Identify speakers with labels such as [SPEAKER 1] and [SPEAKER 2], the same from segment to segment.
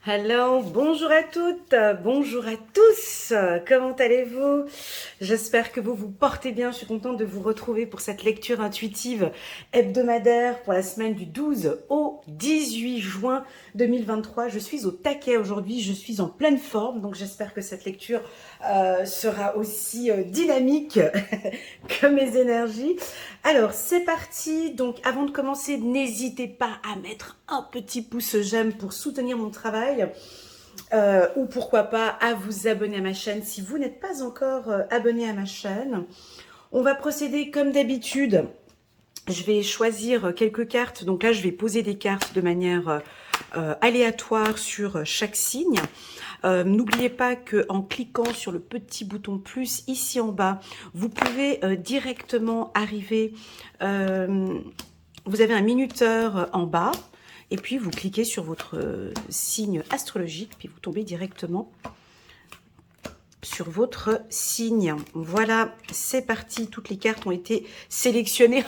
[SPEAKER 1] Hello, bonjour à toutes, bonjour à tous, comment allez-vous? J'espère que vous vous portez bien, je suis contente de vous retrouver pour cette lecture intuitive hebdomadaire pour la semaine du 12 au 18 juin 2023. Je suis au taquet aujourd'hui, je suis en pleine forme, donc j'espère que cette lecture sera aussi dynamique que mes énergies. Alors, c'est parti. Donc, avant de commencer, n'hésitez pas à mettre un petit pouce j'aime pour soutenir mon travail. Ou pourquoi pas à vous abonner à ma chaîne si vous n'êtes pas encore abonné à ma chaîne. On va procéder comme d'habitude. Je vais choisir quelques cartes. Donc là, je vais poser des cartes de manière aléatoire sur chaque signe. N'oubliez pas qu'en cliquant sur le petit bouton plus ici en bas, vous pouvez directement arriver, vous avez un minuteur en bas, et puis vous cliquez sur votre signe astrologique, puis vous tombez directement sur votre signe. Voilà, c'est parti, toutes les cartes ont été sélectionnées.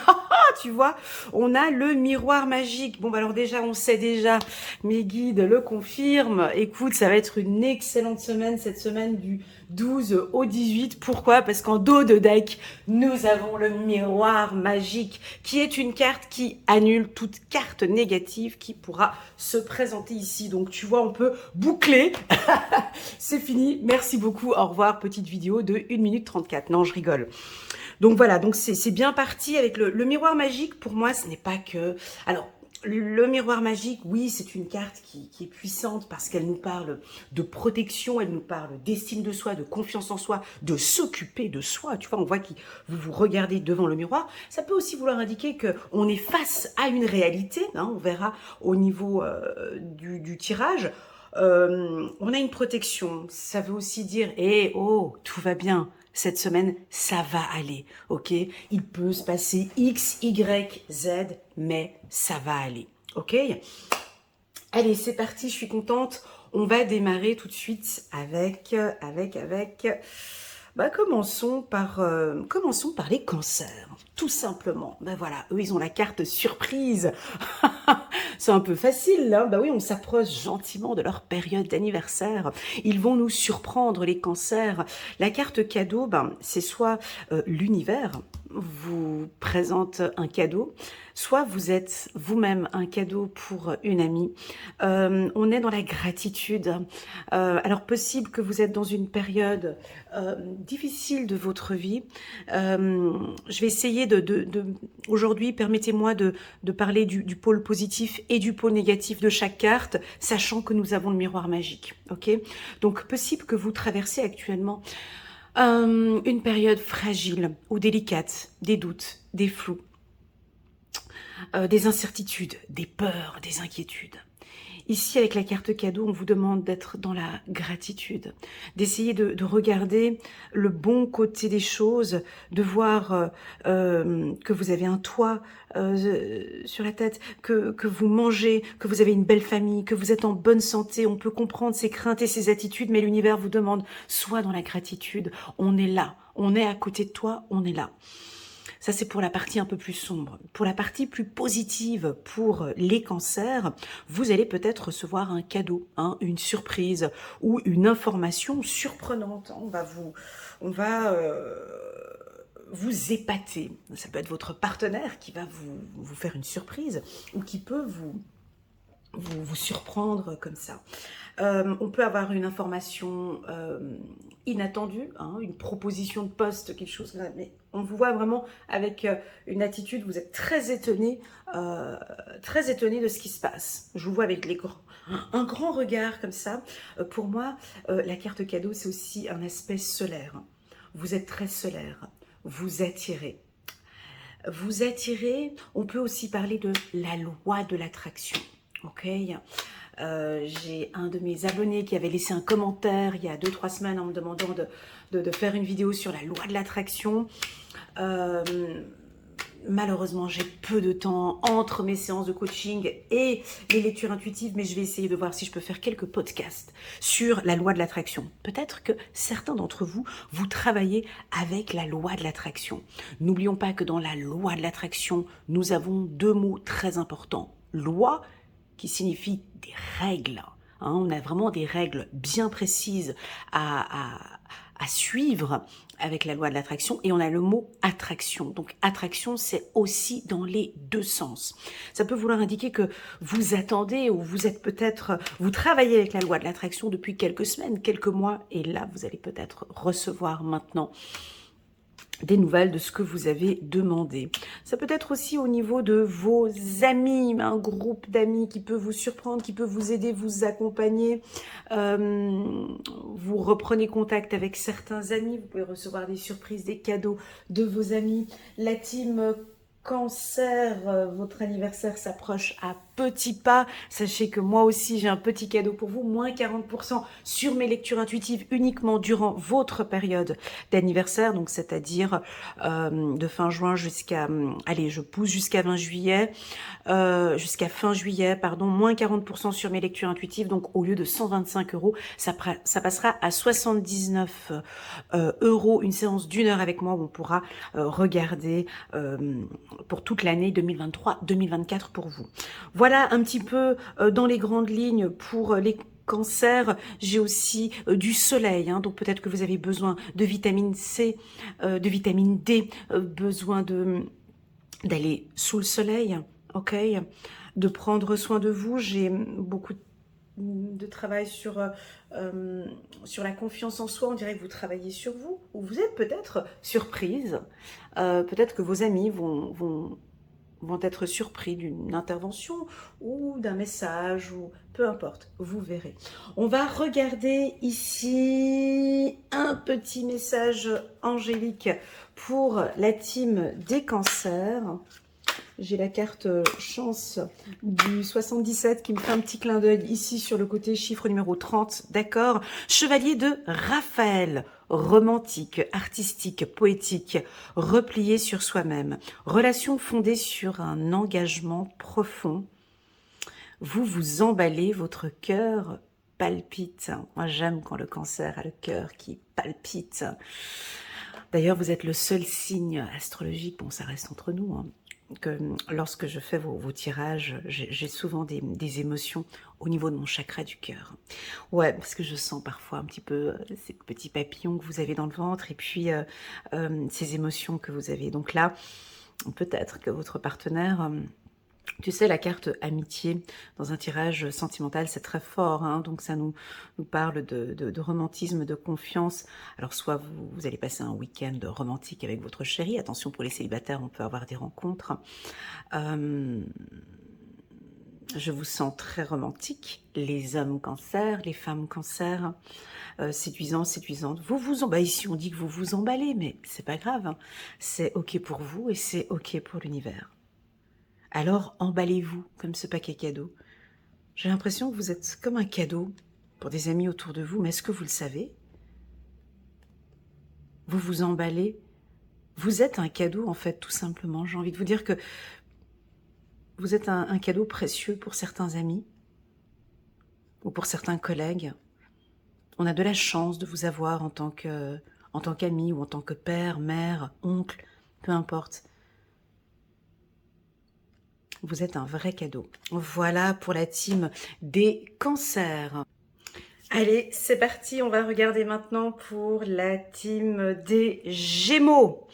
[SPEAKER 1] Tu vois, on a le miroir magique. Bon, bah alors déjà, on sait déjà, mes guides le confirment. Écoute, ça va être une excellente semaine, cette semaine du 12 au 18. Pourquoi? Parce qu'en dos de deck, nous avons le miroir magique, qui est une carte qui annule toute carte négative qui pourra se présenter ici. Donc, tu vois, on peut boucler. C'est fini. Merci beaucoup. Au revoir. Petite vidéo de 1 minute 34. Non, je rigole. Donc voilà, donc c'est bien parti avec le miroir magique. Pour moi, ce n'est pas que... Alors, le miroir magique, oui, c'est une carte qui est puissante parce qu'elle nous parle de protection, elle nous parle d'estime de soi, de confiance en soi, de s'occuper de soi. Tu vois, on voit que vous vous regardez devant le miroir. Ça peut aussi vouloir indiquer qu'on est face à une réalité. Hein, on verra au niveau du tirage. On a une protection. Ça veut aussi dire, oh, tout va bien. Cette semaine, ça va aller, ok? Il peut se passer X, Y, Z, mais ça va aller, ok? Allez, c'est parti, je suis contente. On va démarrer tout de suite avec commençons par les cancers, tout simplement. Ben voilà, eux, ils ont la carte surprise. C'est un peu facile, là. Ben oui, on s'approche gentiment de leur période d'anniversaire. Ils vont nous surprendre, les cancers. La carte cadeau, c'est soit l'univers vous présente un cadeau, soit vous êtes vous-même un cadeau pour une amie. On est dans la gratitude. Alors, possible que vous êtes dans une période difficile de votre vie. Je vais essayer aujourd'hui, permettez-moi de parler du pôle positif et du pôle négatif de chaque carte, sachant que nous avons le miroir magique. Ok? Donc, possible que vous traversez actuellement une période fragile ou délicate, des doutes, des flous, des incertitudes, des peurs, des inquiétudes. Ici, avec la carte cadeau, on vous demande d'être dans la gratitude, d'essayer de regarder le bon côté des choses, de voir que vous avez un toit sur la tête, que vous mangez, que vous avez une belle famille, que vous êtes en bonne santé. On peut comprendre ces craintes et ces attitudes, mais l'univers vous demande, sois dans la gratitude. On est là, on est à côté de toi, on est là. Ça, c'est pour la partie un peu plus sombre. Pour la partie plus positive, pour les cancers, vous allez peut-être recevoir un cadeau, hein, une surprise ou une information surprenante. On va vous épater. Ça peut être votre partenaire qui va vous faire une surprise ou qui peut vous surprendre comme ça. On peut avoir une information inattendue, hein, une proposition de poste, quelque chose, mais on vous voit vraiment avec une attitude, vous êtes très étonné de ce qui se passe. Je vous vois avec un grand regard comme ça. Pour moi, la carte cadeau, c'est aussi un aspect solaire. Vous êtes très solaire, vous attirez. Vous attirez, on peut aussi parler de la loi de l'attraction. Ok, j'ai un de mes abonnés qui avait laissé un commentaire il y a 2-3 semaines en me demandant de faire une vidéo sur la loi de l'attraction. Malheureusement, j'ai peu de temps entre mes séances de coaching et les lectures intuitives, mais je vais essayer de voir si je peux faire quelques podcasts sur la loi de l'attraction. Peut-être que certains d'entre vous, vous travaillez avec la loi de l'attraction. N'oublions pas que dans la loi de l'attraction, nous avons deux mots très importants. Loi, qui signifie des règles, hein. On a vraiment des règles bien précises à suivre avec la loi de l'attraction, et on a le mot attraction. Donc attraction, c'est aussi dans les deux sens. Ça peut vouloir indiquer que vous attendez, ou vous êtes peut-être, vous travaillez avec la loi de l'attraction depuis quelques semaines, quelques mois, et là vous allez peut-être recevoir maintenant des nouvelles de ce que vous avez demandé. Ça peut être aussi au niveau de vos amis, un groupe d'amis qui peut vous surprendre, qui peut vous aider, vous accompagner. Vous reprenez contact avec certains amis, vous pouvez recevoir des surprises, des cadeaux de vos amis. La team Cancer, votre anniversaire s'approche à petits pas. Sachez que moi aussi, j'ai un petit cadeau pour vous. Moins 40% sur mes lectures intuitives uniquement durant votre période d'anniversaire. Donc, c'est-à-dire de fin juin jusqu'à... allez, je pousse jusqu'à 20 juillet. Jusqu'à fin juillet, pardon. Moins 40% sur mes lectures intuitives. Donc, au lieu de 125 €, ça passera à 79 €. Une séance d'1 heure avec moi où on pourra regarder pour toute l'année 2023-2024 pour vous. Voilà un petit peu dans les grandes lignes pour les cancers. J'ai aussi du soleil, hein, donc peut-être que vous avez besoin de vitamine C, de vitamine D, besoin d'aller sous le soleil, ok, de prendre soin de vous. J'ai beaucoup de travail sur la confiance en soi. On dirait que vous travaillez sur vous, ou vous êtes peut-être surprise. Peut-être que vos amis vont être surpris d'une intervention ou d'un message, ou peu importe, vous verrez. On va regarder ici un petit message angélique pour la team des cancers. J'ai la carte chance du 77 qui me fait un petit clin d'œil ici sur le côté, chiffre numéro 30, d'accord. Chevalier de Raphaël, romantique, artistique, poétique, replié sur soi-même. Relation fondée sur un engagement profond. Vous vous emballez, votre cœur palpite. Moi, j'aime quand le cancer a le cœur qui palpite. D'ailleurs, vous êtes le seul signe astrologique, bon, ça reste entre nous, hein, que lorsque je fais vos tirages, j'ai souvent des émotions au niveau de mon chakra du cœur. Ouais, parce que je sens parfois un petit peu ces petits papillons que vous avez dans le ventre, et puis ces émotions que vous avez. Donc là, peut-être que votre partenaire... tu sais, la carte amitié dans un tirage sentimental, c'est très fort, hein, donc ça nous parle de romantisme, de confiance. Alors soit vous allez passer un week-end romantique avec votre chéri. Attention, pour les célibataires, on peut avoir des rencontres. Je vous sens très romantique, les hommes cancer, les femmes cancer, séduisants, séduisantes. Ici on dit que vous vous emballez, mais c'est pas grave, hein. C'est ok pour vous et c'est ok pour l'univers. Alors emballez-vous comme ce paquet cadeau. J'ai l'impression que vous êtes comme un cadeau pour des amis autour de vous, mais est-ce que vous le savez? Vous vous emballez. Vous êtes un cadeau, en fait, tout simplement. J'ai envie de vous dire que vous êtes un cadeau précieux pour certains amis ou pour certains collègues. On a de la chance de vous avoir en tant qu'ami, ou en tant que père, mère, oncle, peu importe. Vous êtes un vrai cadeau. Voilà pour la team des cancers. Allez, c'est parti, on va regarder maintenant pour la team des Gémeaux.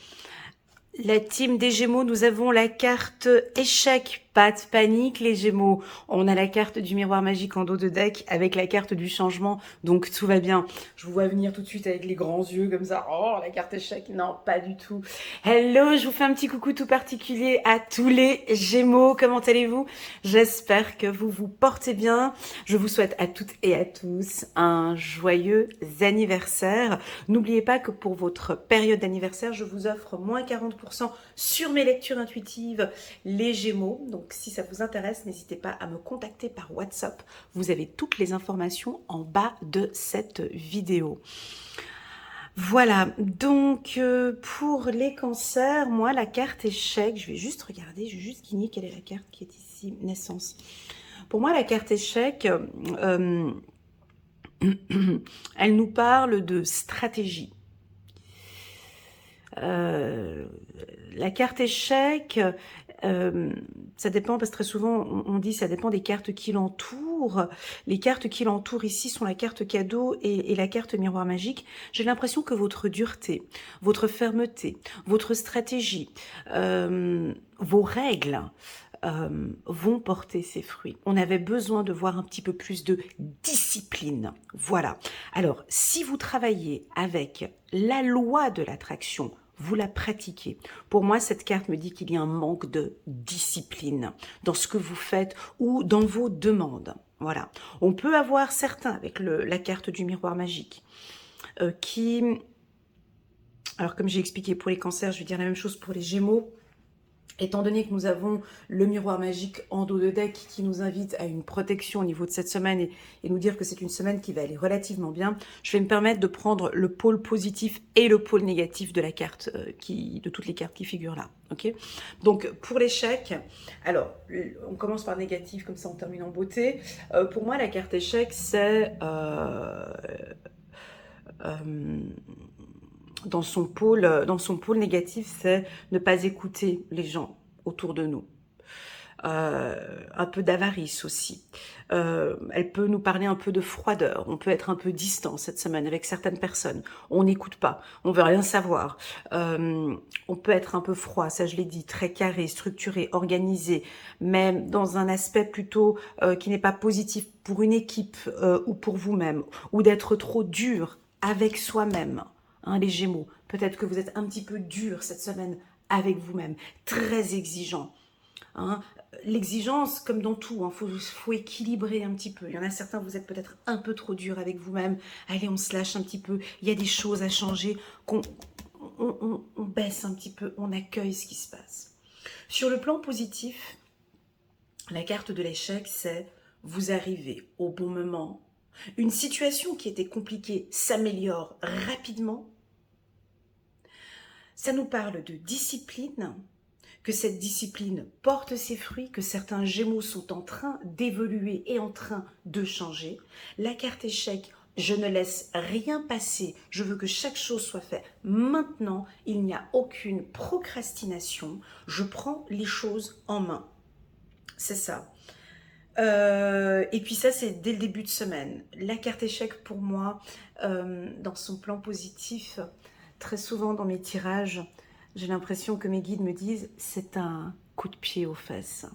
[SPEAKER 1] La team des Gémeaux, nous avons la carte échec. Pas de panique les Gémeaux. On a la carte du miroir magique en dos de deck avec la carte du changement. Donc tout va bien. Je vous vois venir tout de suite avec les grands yeux comme ça. Oh, la carte échec. Non, pas du tout. Hello, je vous fais un petit coucou tout particulier à tous les Gémeaux. Comment allez-vous? J'espère que vous vous portez bien. Je vous souhaite à toutes et à tous un joyeux anniversaire. N'oubliez pas que pour votre période d'anniversaire, je vous offre moins 40% sur mes lectures intuitives, les Gémeaux. Donc si ça vous intéresse, n'hésitez pas à me contacter par WhatsApp. Vous avez toutes les informations en bas de cette vidéo. Voilà, donc pour les cancers, moi la carte échec, je vais juste regarder, je vais juste guigner quelle est la carte qui est ici, naissance. Pour moi la carte échec, elle nous parle de stratégie. La carte échec, Ça dépend, parce que très souvent, on dit ça dépend des cartes qui l'entourent. Les cartes qui l'entourent ici sont la carte cadeau et la carte miroir magique. J'ai l'impression que votre dureté, votre fermeté, votre stratégie, vos règles vont porter ses fruits. On avait besoin de voir un petit peu plus de discipline. Voilà. Alors, si vous travaillez avec la loi de l'attraction, vous la pratiquez. Pour moi, cette carte me dit qu'il y a un manque de discipline dans ce que vous faites ou dans vos demandes. Voilà. On peut avoir certains avec la carte du miroir magique qui... Alors, comme j'ai expliqué pour les cancers, je vais dire la même chose pour les gémeaux. Étant donné que nous avons le miroir magique en dos de deck qui nous invite à une protection au niveau de cette semaine et nous dire que c'est une semaine qui va aller relativement bien, je vais me permettre de prendre le pôle positif et le pôle négatif de la carte, de toutes les cartes qui figurent là. Okay, donc pour l'échec, alors on commence par négatif, comme ça on termine en beauté. Pour moi, la carte échec, c'est... dans son pôle négatif, c'est ne pas écouter les gens autour de nous. Un peu d'avarice aussi. Elle peut nous parler un peu de froideur. On peut être un peu distant cette semaine avec certaines personnes. On n'écoute pas. On veut rien savoir. On peut être un peu froid, ça je l'ai dit, très carré, structuré, organisé, mais dans un aspect plutôt qui n'est pas positif pour une équipe ou pour vous-même, ou d'être trop dur avec soi-même. Hein, les Gémeaux, peut-être que vous êtes un petit peu dur cette semaine avec vous-même, très exigeant. Hein. L'exigence, comme dans tout, faut équilibrer un petit peu. Il y en a certains, vous êtes peut-être un peu trop dur avec vous-même. Allez, on se lâche un petit peu. Il y a des choses à changer, on baisse un petit peu, on accueille ce qui se passe. Sur le plan positif, la carte de l'échec, c'est vous arrivez au bon moment. Une situation qui était compliquée s'améliore rapidement. Ça nous parle de discipline, que cette discipline porte ses fruits, que certains Gémeaux sont en train d'évoluer et en train de changer. La carte échec, je ne laisse rien passer, je veux que chaque chose soit faite maintenant, il n'y a aucune procrastination, je prends les choses en main. C'est ça. Et puis ça, c'est dès le début de semaine. La carte échec, pour moi, dans son plan positif, très souvent dans mes tirages, j'ai l'impression que mes guides me disent c'est un coup de pied aux fesses.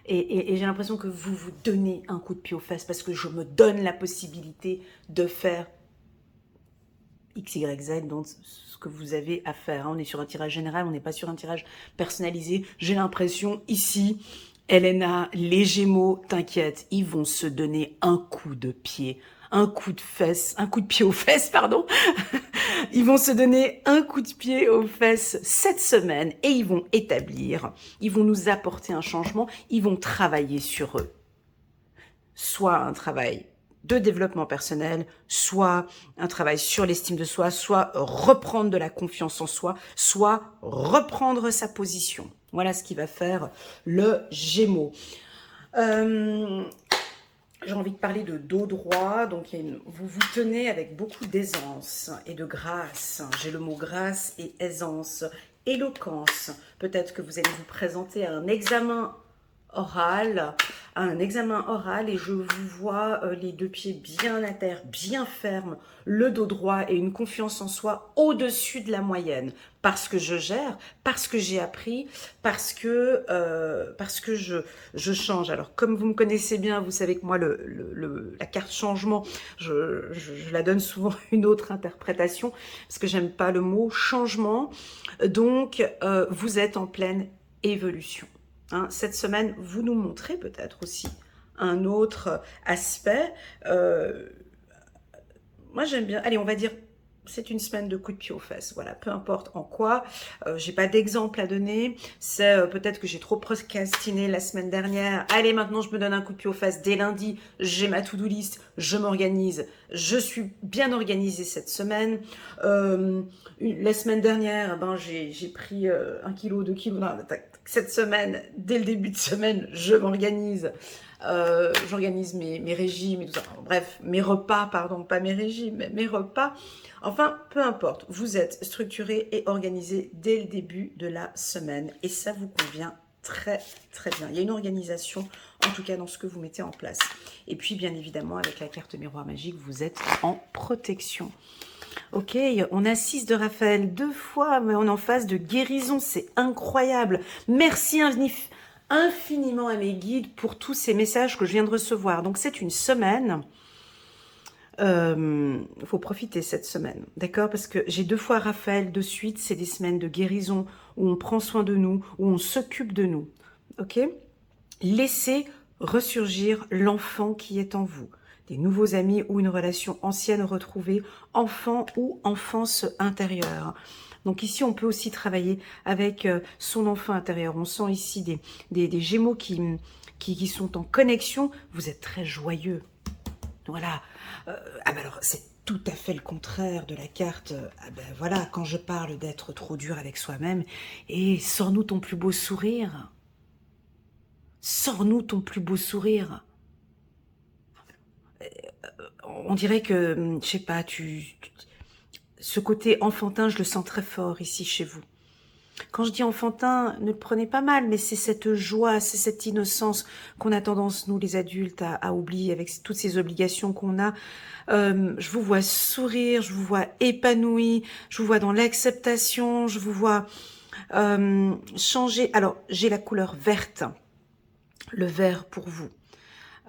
[SPEAKER 1] Et j'ai l'impression que vous vous donnez un coup de pied aux fesses parce que je me donne la possibilité de faire X, Y, Z, donc ce que vous avez à faire. On est sur un tirage général, on n'est pas sur un tirage personnalisé. J'ai l'impression ici, Elena, les Gémeaux, t'inquiète, ils vont se donner un coup de pied, un coup de fesse, un coup de pied aux fesses, pardon. Ils vont se donner un coup de pied aux fesses cette semaine et ils vont nous apporter un changement, ils vont travailler sur eux. Soit un travail de développement personnel, soit un travail sur l'estime de soi, soit reprendre de la confiance en soi, soit reprendre sa position. Voilà ce qui va faire le Gémeaux. J'ai envie de parler de dos droit, donc vous vous tenez avec beaucoup d'aisance et de grâce. J'ai le mot grâce et aisance, éloquence. Peut-être que vous allez vous présenter à un examen oral, et je vous vois les deux pieds bien à terre, bien fermes, le dos droit et une confiance en soi au-dessus de la moyenne. Parce que je gère, parce que j'ai appris, parce que je change. Alors, comme vous me connaissez bien, vous savez que moi, la carte changement, je la donne souvent une autre interprétation, parce que j'aime pas le mot changement. Donc, vous êtes en pleine évolution. Hein, cette semaine, vous nous montrez peut-être aussi un autre aspect. Moi, j'aime bien... Allez, on va dire, c'est une semaine de coups de pied aux fesses. Voilà, peu importe en quoi. J'ai pas d'exemple à donner. C'est peut-être que j'ai trop procrastiné la semaine dernière. Allez, maintenant, je me donne un coup de pied aux fesses. Dès lundi, j'ai ma to-do list. Je m'organise. Je suis bien organisée cette semaine. La semaine dernière, ben, j'ai pris 1 kilo, 2 kilos. Non, cette semaine, dès le début de semaine, je m'organise. J'organise mes régimes et tout ça. Bref, mes repas, pardon, pas mes régimes, mais mes repas. Enfin, peu importe, vous êtes structuré et organisé dès le début de la semaine et ça vous convient très très bien. Il y a une organisation, en tout cas dans ce que vous mettez en place. Et puis bien évidemment avec la carte miroir magique, vous êtes en protection. Ok, on a 6 de Raphaël 2 fois, mais on est en phase de guérison, c'est incroyable. Merci infiniment à mes guides pour tous ces messages que je viens de recevoir. Donc c'est une semaine. Faut profiter cette semaine, d'accord? Parce que j'ai 2 fois Raphaël de suite, c'est des semaines de guérison où on prend soin de nous, où on s'occupe de nous, ok? Laissez ressurgir l'enfant qui est en vous, des nouveaux amis ou une relation ancienne retrouvée, enfant ou enfance intérieure. Donc ici, on peut aussi travailler avec son enfant intérieur. On sent ici des gémeaux qui sont en connexion. Vous êtes très joyeux. Voilà. Ah ben alors, c'est tout à fait le contraire de la carte. Ah ben voilà, quand je parle d'être trop dur avec soi-même, et sors-nous ton plus beau sourire. Sors-nous ton plus beau sourire. On dirait que, je sais pas, ce côté enfantin, je le sens très fort ici chez vous. Quand je dis enfantin, ne le prenez pas mal, mais c'est cette joie, c'est cette innocence qu'on a tendance, nous les adultes, à oublier avec toutes ces obligations qu'on a. Je vous vois sourire, je vous vois épanoui, je vous vois dans l'acceptation, je vous vois changer. Alors, j'ai la couleur verte, le vert pour vous.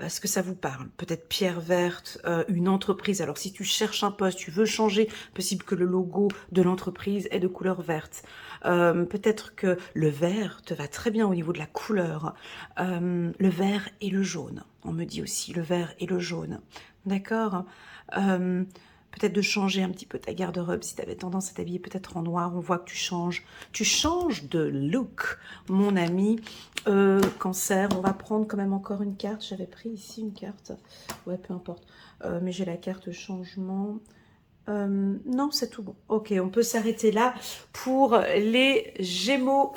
[SPEAKER 1] Est-ce que ça vous parle? Peut-être pierre verte, une entreprise. Alors, si tu cherches un poste, tu veux changer, possible que le logo de l'entreprise est de couleur verte. Peut-être que le vert te va très bien au niveau de la couleur. Le vert et le jaune. On me dit aussi le vert et le jaune. D'accord? Peut-être de changer un petit peu ta garde-robe si tu avais tendance à t'habiller peut-être en noir. On voit que tu changes. Tu changes de look, mon ami. Cancer, on va prendre quand même encore une carte. J'avais pris ici une carte. Ouais, peu importe. Mais j'ai la carte changement. Non, c'est tout bon. Ok, on peut s'arrêter là pour les Gémeaux.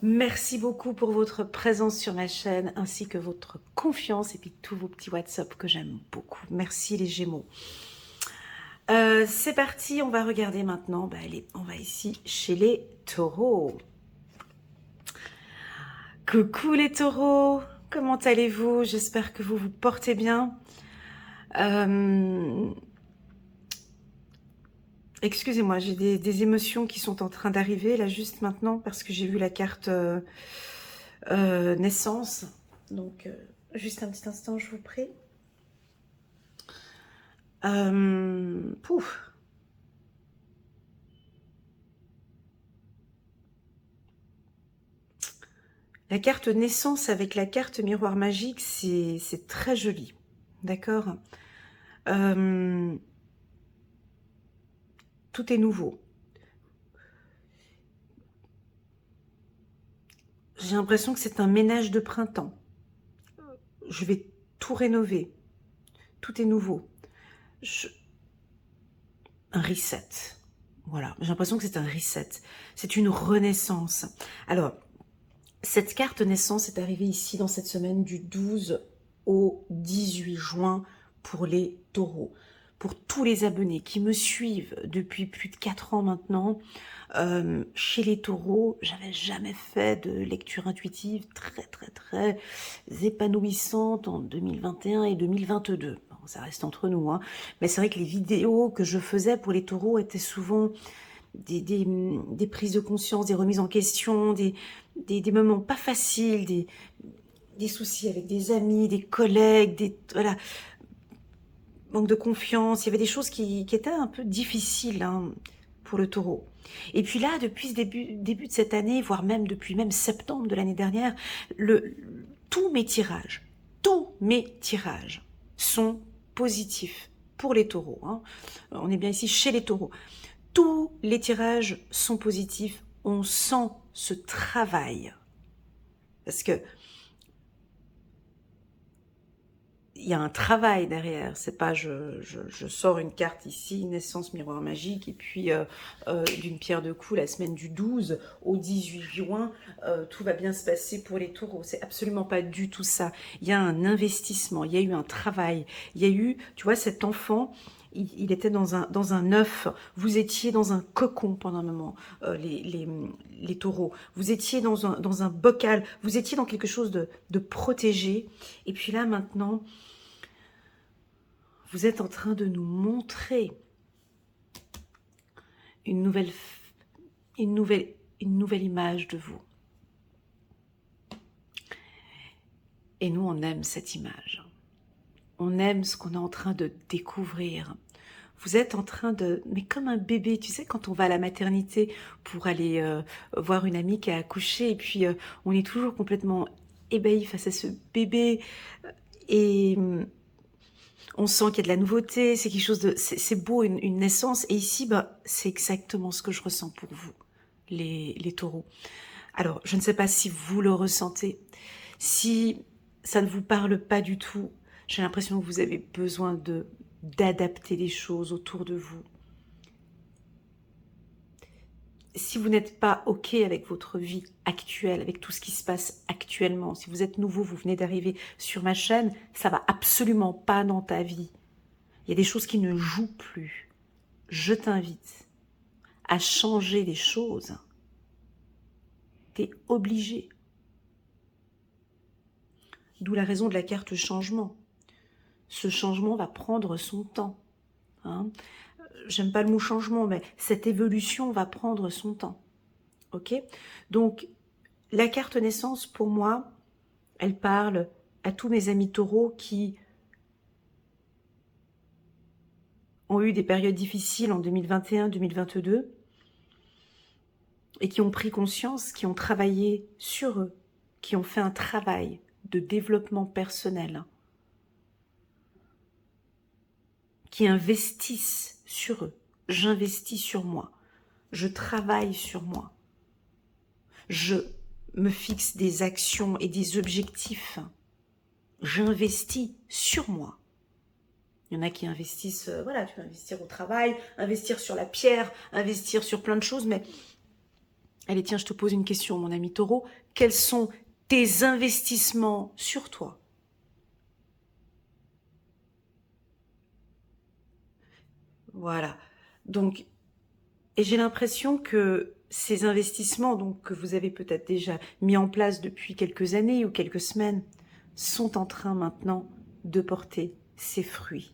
[SPEAKER 1] Merci beaucoup pour votre présence sur ma chaîne, ainsi que votre confiance et puis tous vos petits WhatsApp que j'aime beaucoup. Merci les Gémeaux. C'est parti, on va regarder maintenant. Allez, on va ici chez les Taureaux. Coucou les Taureaux, comment allez-vous? J'espère que vous vous portez bien. Excusez-moi, j'ai des émotions qui sont en train d'arriver là juste maintenant parce que j'ai vu la carte naissance. Donc, juste un petit instant, je vous prie. Pouf. La carte naissance avec la carte miroir magique, c'est très joli. D'accord? Tout est nouveau. J'ai l'impression que c'est un ménage de printemps. Je vais tout rénover. Tout est nouveau. Un reset. Voilà, j'ai l'impression que c'est un reset. C'est une renaissance. Alors, cette carte naissance est arrivée ici dans cette semaine du 12 au 18 juin pour les taureaux. Pour tous les abonnés qui me suivent depuis plus de 4 ans maintenant, chez les taureaux, j'avais jamais fait de lecture intuitive très épanouissante en 2021 et 2022. Bon, ça reste entre nous, hein. Mais c'est vrai que les vidéos que je faisais pour les taureaux étaient souvent des prises de conscience, des remises en question, des moments pas faciles, des soucis avec des amis, des collègues, voilà, manque de confiance. Il y avait des choses qui étaient un peu difficiles hein, pour le taureau. Et puis là, depuis ce début de cette année, voire même depuis septembre de l'année dernière, tous mes tirages sont positifs pour les taureaux. Hein. On est bien ici chez les taureaux. Tous les tirages sont positifs. On sent ce travail. Parce que il y a un travail derrière. C'est pas je sors une carte ici, naissance miroir magique, et puis d'une pierre deux coups, la semaine du 12 au 18 juin, tout va bien se passer pour les taureaux. C'est absolument pas du tout ça. Il y a un investissement, il y a eu un travail, il y a eu, tu vois, cet enfant il était dans un œuf, vous étiez dans un cocon pendant un moment, les taureaux, vous étiez dans un bocal, vous étiez dans quelque chose de protégé, et puis là maintenant, vous êtes en train de nous montrer une nouvelle image de vous. Et nous, on aime cette image. On aime ce qu'on est en train de découvrir. Vous êtes en train de... Mais comme un bébé, tu sais, quand on va à la maternité pour aller voir une amie qui a accouché, et puis on est toujours complètement ébahi face à ce bébé, et on sent qu'il y a de la nouveauté, c'est quelque chose de... C'est beau, une naissance, et ici, bah, c'est exactement ce que je ressens pour vous, les taureaux. Alors, je ne sais pas si vous le ressentez, si ça ne vous parle pas du tout, j'ai l'impression que vous avez besoin d'adapter les choses autour de vous. Si vous n'êtes pas OK avec votre vie actuelle, avec tout ce qui se passe actuellement, si vous êtes nouveau, vous venez d'arriver sur ma chaîne, ça va absolument pas dans ta vie. Il y a des choses qui ne jouent plus. Je t'invite à changer les choses. Tu es obligé. D'où la raison de la carte changement. Ce changement va prendre son temps. Hein. J'aime pas le mot changement, mais cette évolution va prendre son temps. Ok? Donc, la carte naissance, pour moi, elle parle à tous mes amis taureaux qui ont eu des périodes difficiles en 2021-2022 et qui ont pris conscience, qui ont travaillé sur eux, qui ont fait un travail de développement personnel, qui investissent sur eux. J'investis sur moi. Je travaille sur moi. Je me fixe des actions et des objectifs. J'investis sur moi. Il y en a qui investissent, voilà, tu peux investir au travail, investir sur la pierre, investir sur plein de choses, mais allez, tiens, je te pose une question, mon ami taureau. Quels sont tes investissements sur toi? Voilà. Donc, et j'ai l'impression que ces investissements, donc, que vous avez peut-être déjà mis en place depuis quelques années ou quelques semaines, sont en train maintenant de porter ses fruits.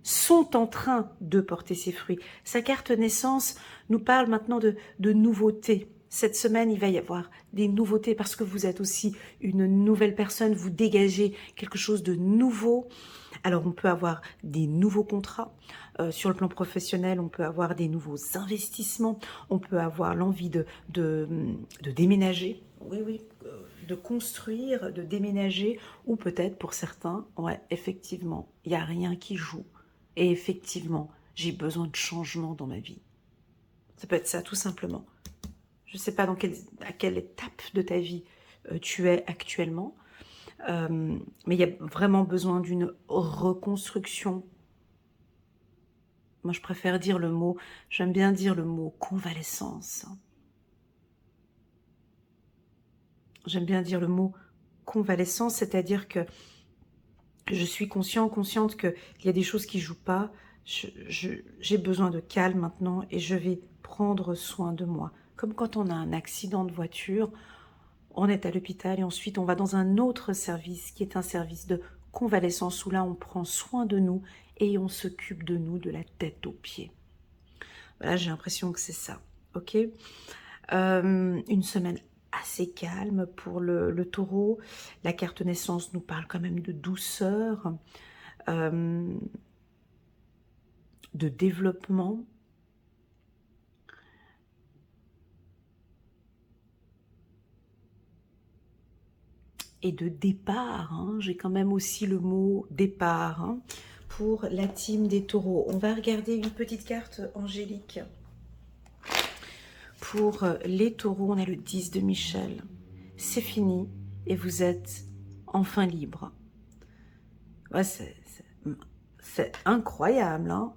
[SPEAKER 1] Sont en train de porter ses fruits. Sa carte naissance nous parle maintenant de nouveautés. Cette semaine, il va y avoir des nouveautés parce que vous êtes aussi une nouvelle personne, vous dégagez quelque chose de nouveau. Alors, on peut avoir des nouveaux contrats sur le plan professionnel, on peut avoir des nouveaux investissements, on peut avoir l'envie de déménager, oui, de construire, de déménager, ou peut-être pour certains, ouais, effectivement, il n'y a rien qui joue. Et effectivement, j'ai besoin de changement dans ma vie. Ça peut être ça, tout simplement. Je ne sais pas à quelle étape de ta vie tu es actuellement, mais il y a vraiment besoin d'une reconstruction. Moi, je préfère dire le mot, j'aime bien dire le mot convalescence. J'aime bien dire le mot convalescence, c'est-à-dire que je suis consciente qu'il y a des choses qui ne jouent pas. J'ai besoin de calme maintenant et je vais prendre soin de moi. Comme quand on a un accident de voiture, on est à l'hôpital et ensuite on va dans un autre service qui est un service de convalescence où là on prend soin de nous et on s'occupe de nous de la tête aux pieds. Voilà, j'ai l'impression que c'est ça. Ok, une semaine assez calme pour le taureau. La carte naissance nous parle quand même de douceur, de développement. Et de départ, hein. J'ai quand même aussi le mot départ, hein, pour la team des taureaux. On va regarder une petite carte angélique. Pour les taureaux, on a le 10 de Michel. C'est fini et vous êtes enfin libre. Ouais, c'est incroyable, hein.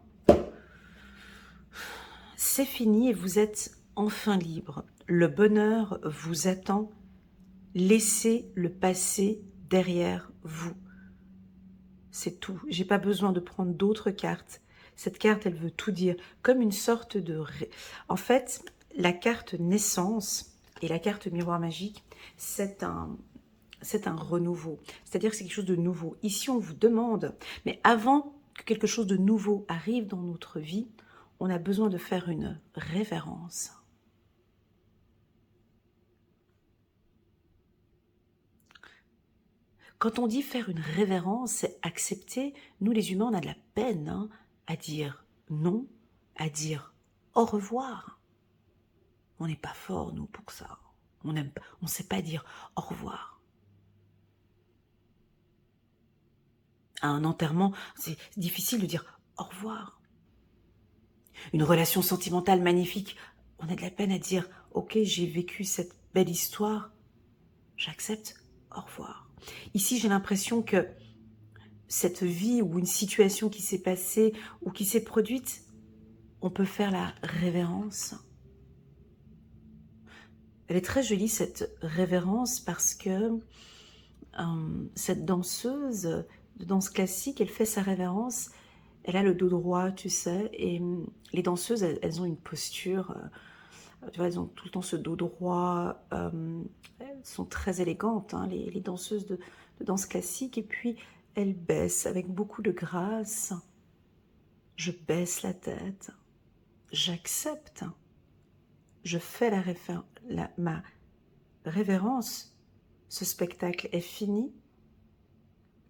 [SPEAKER 1] C'est fini et vous êtes enfin libre. Le bonheur vous attend. Laissez le passé derrière vous. C'est tout. J'ai pas besoin de prendre d'autres cartes. Cette carte, elle veut tout dire, comme une sorte de... En fait, la carte naissance et la carte miroir magique, c'est un renouveau. C'est-à-dire que c'est quelque chose de nouveau. Ici, on vous demande, mais avant que quelque chose de nouveau arrive dans notre vie, on a besoin de faire une révérence. Quand on dit faire une révérence, c'est accepter. Nous, les humains, on a de la peine à dire non, à dire au revoir. On n'est pas fort, nous, pour ça. On ne sait pas dire au revoir. À un enterrement, c'est difficile de dire au revoir. Une relation sentimentale magnifique, on a de la peine à dire « Ok, j'ai vécu cette belle histoire, j'accepte, au revoir ». Ici, j'ai l'impression que cette vie ou une situation qui s'est passée ou qui s'est produite, on peut faire la révérence. Elle est très jolie, cette révérence, parce que cette danseuse de danse classique, elle fait sa révérence, elle a le dos droit, tu sais, et les danseuses, elles ont une posture, tu vois, elles ont tout le temps ce dos droit, elles sont très élégantes, hein, les danseuses de danse classique, et puis elles baissent avec beaucoup de grâce. Je baisse la tête, j'accepte, je fais ma révérence, ce spectacle est fini,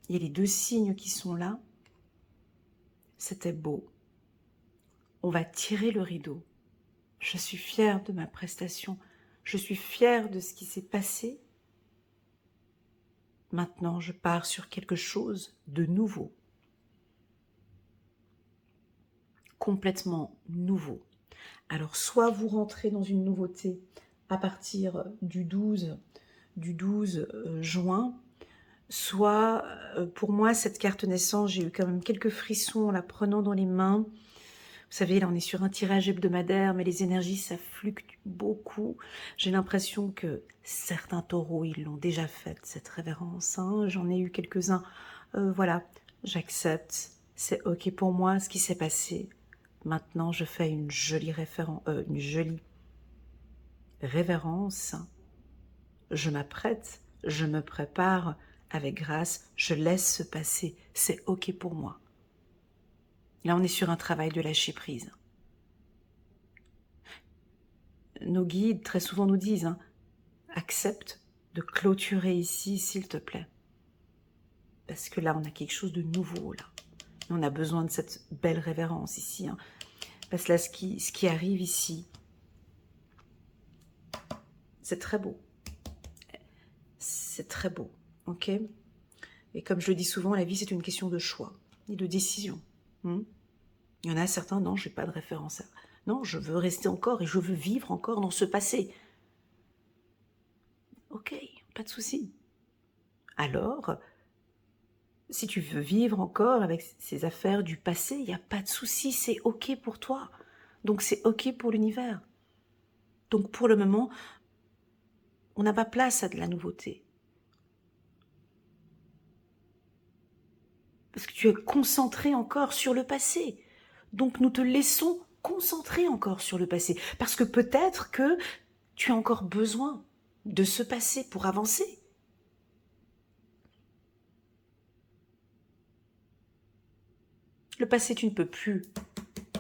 [SPEAKER 1] il y a les deux signes qui sont là, c'était beau, on va tirer le rideau, je suis fière de ma prestation, je suis fière de ce qui s'est passé. Maintenant, je pars sur quelque chose de nouveau, complètement nouveau. Alors, soit vous rentrez dans une nouveauté à partir du 12 juin, soit, pour moi, cette carte naissance, j'ai eu quand même quelques frissons en la prenant dans les mains. Vous savez, là, on est sur un tirage hebdomadaire, mais les énergies, ça fluctue beaucoup. J'ai l'impression que certains taureaux, ils l'ont déjà faite, cette révérence. Hein. J'en ai eu quelques-uns. Voilà, j'accepte. C'est OK pour moi, ce qui s'est passé. Maintenant, je fais une jolie révérence. Je m'apprête, je me prépare avec grâce, je laisse se passer. C'est OK pour moi. Là, on est sur un travail de lâcher prise. Nos guides, très souvent, nous disent accepte de clôturer ici, s'il te plaît. Parce que là, on a quelque chose de nouveau, là. On a besoin de cette belle révérence ici. Parce que là, ce qui arrive ici, c'est très beau. C'est très beau, ok? Et comme je le dis souvent, la vie, c'est une question de choix et de décision. Il y en a certains, non, je n'ai pas de référence. Non, je veux rester encore et je veux vivre encore dans ce passé. Ok, pas de souci. Alors, si tu veux vivre encore avec ces affaires du passé, il n'y a pas de souci, c'est ok pour toi. Donc c'est ok pour l'univers. Donc pour le moment, on n'a pas place à de la nouveauté. Parce que tu es concentré encore sur le passé. Donc nous te laissons concentrer encore sur le passé. Parce que peut-être que tu as encore besoin de ce passé pour avancer. Le passé, tu ne peux plus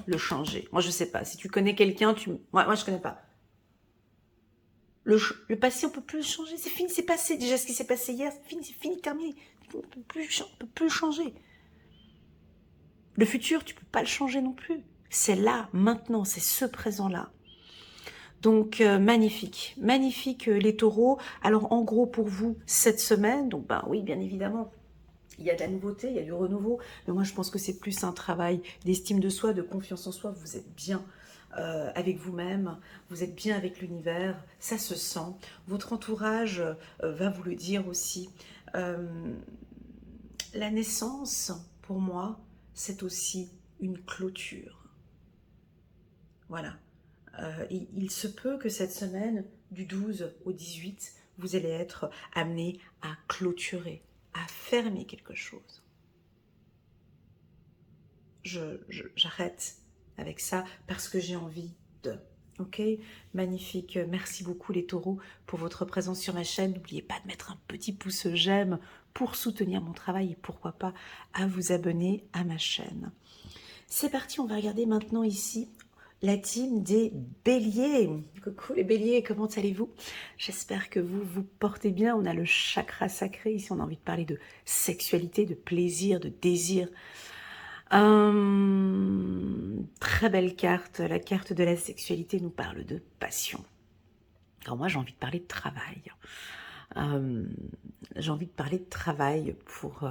[SPEAKER 1] le changer. Moi, je ne sais pas. Si tu connais quelqu'un, moi, je ne connais pas. Le passé, on ne peut plus le changer. C'est fini, c'est passé. Déjà, ce qui s'est passé hier, c'est fini, terminé. On ne peut plus le changer. Le futur, tu ne peux pas le changer non plus. C'est là, maintenant, c'est ce présent-là. Donc, magnifique. Magnifique, les taureaux. Alors, en gros, pour vous, cette semaine, donc, oui, bien évidemment, il y a de la nouveauté, il y a du renouveau. Mais moi, je pense que c'est plus un travail d'estime de soi, de confiance en soi. Vous êtes bien avec vous-même, vous êtes bien avec l'univers, ça se sent. Votre entourage va vous le dire aussi. La naissance, pour moi, c'est aussi une clôture. Voilà. Il se peut que cette semaine, du 12 au 18, vous allez être amené à clôturer, à fermer quelque chose. j'arrête avec ça parce que j'ai envie de. Ok, magnifique. Merci beaucoup les taureaux pour votre présence sur ma chaîne. N'oubliez pas de mettre un petit pouce j'aime pour soutenir mon travail et pourquoi pas à vous abonner à ma chaîne. C'est parti, on va regarder maintenant ici la team des béliers. Coucou les béliers, comment allez-vous? J'espère que vous vous portez bien. On a le chakra sacré ici, on a envie de parler de sexualité, de plaisir, de désir. Très belle carte, la carte de la sexualité nous parle de passion. Alors moi j'ai envie de parler de travail. J'ai envie de parler de travail pour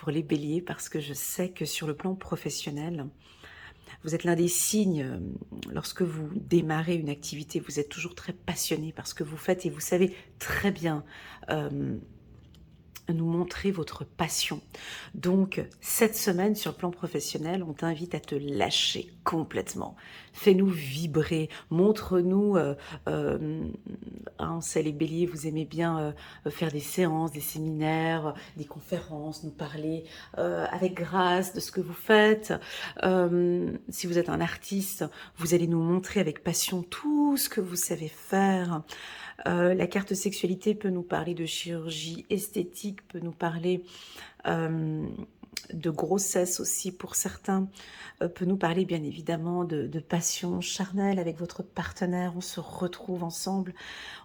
[SPEAKER 1] les béliers parce que je sais que sur le plan professionnel, vous êtes l'un des signes, lorsque vous démarrez une activité, vous êtes toujours très passionné par ce que vous faites et vous savez très bien nous montrer votre passion. Donc, cette semaine, sur le plan professionnel, on t'invite à te lâcher complètement. Fais-nous vibrer, montre-nous, on sait les béliers, vous aimez bien faire des séances, des séminaires, des conférences, nous parler avec grâce de ce que vous faites. Si vous êtes un artiste, vous allez nous montrer avec passion tout ce que vous savez faire. La carte sexualité peut nous parler de chirurgie esthétique, peut nous parler de grossesse aussi pour certains, peut nous parler bien évidemment de passion charnelle avec votre partenaire. On se retrouve ensemble,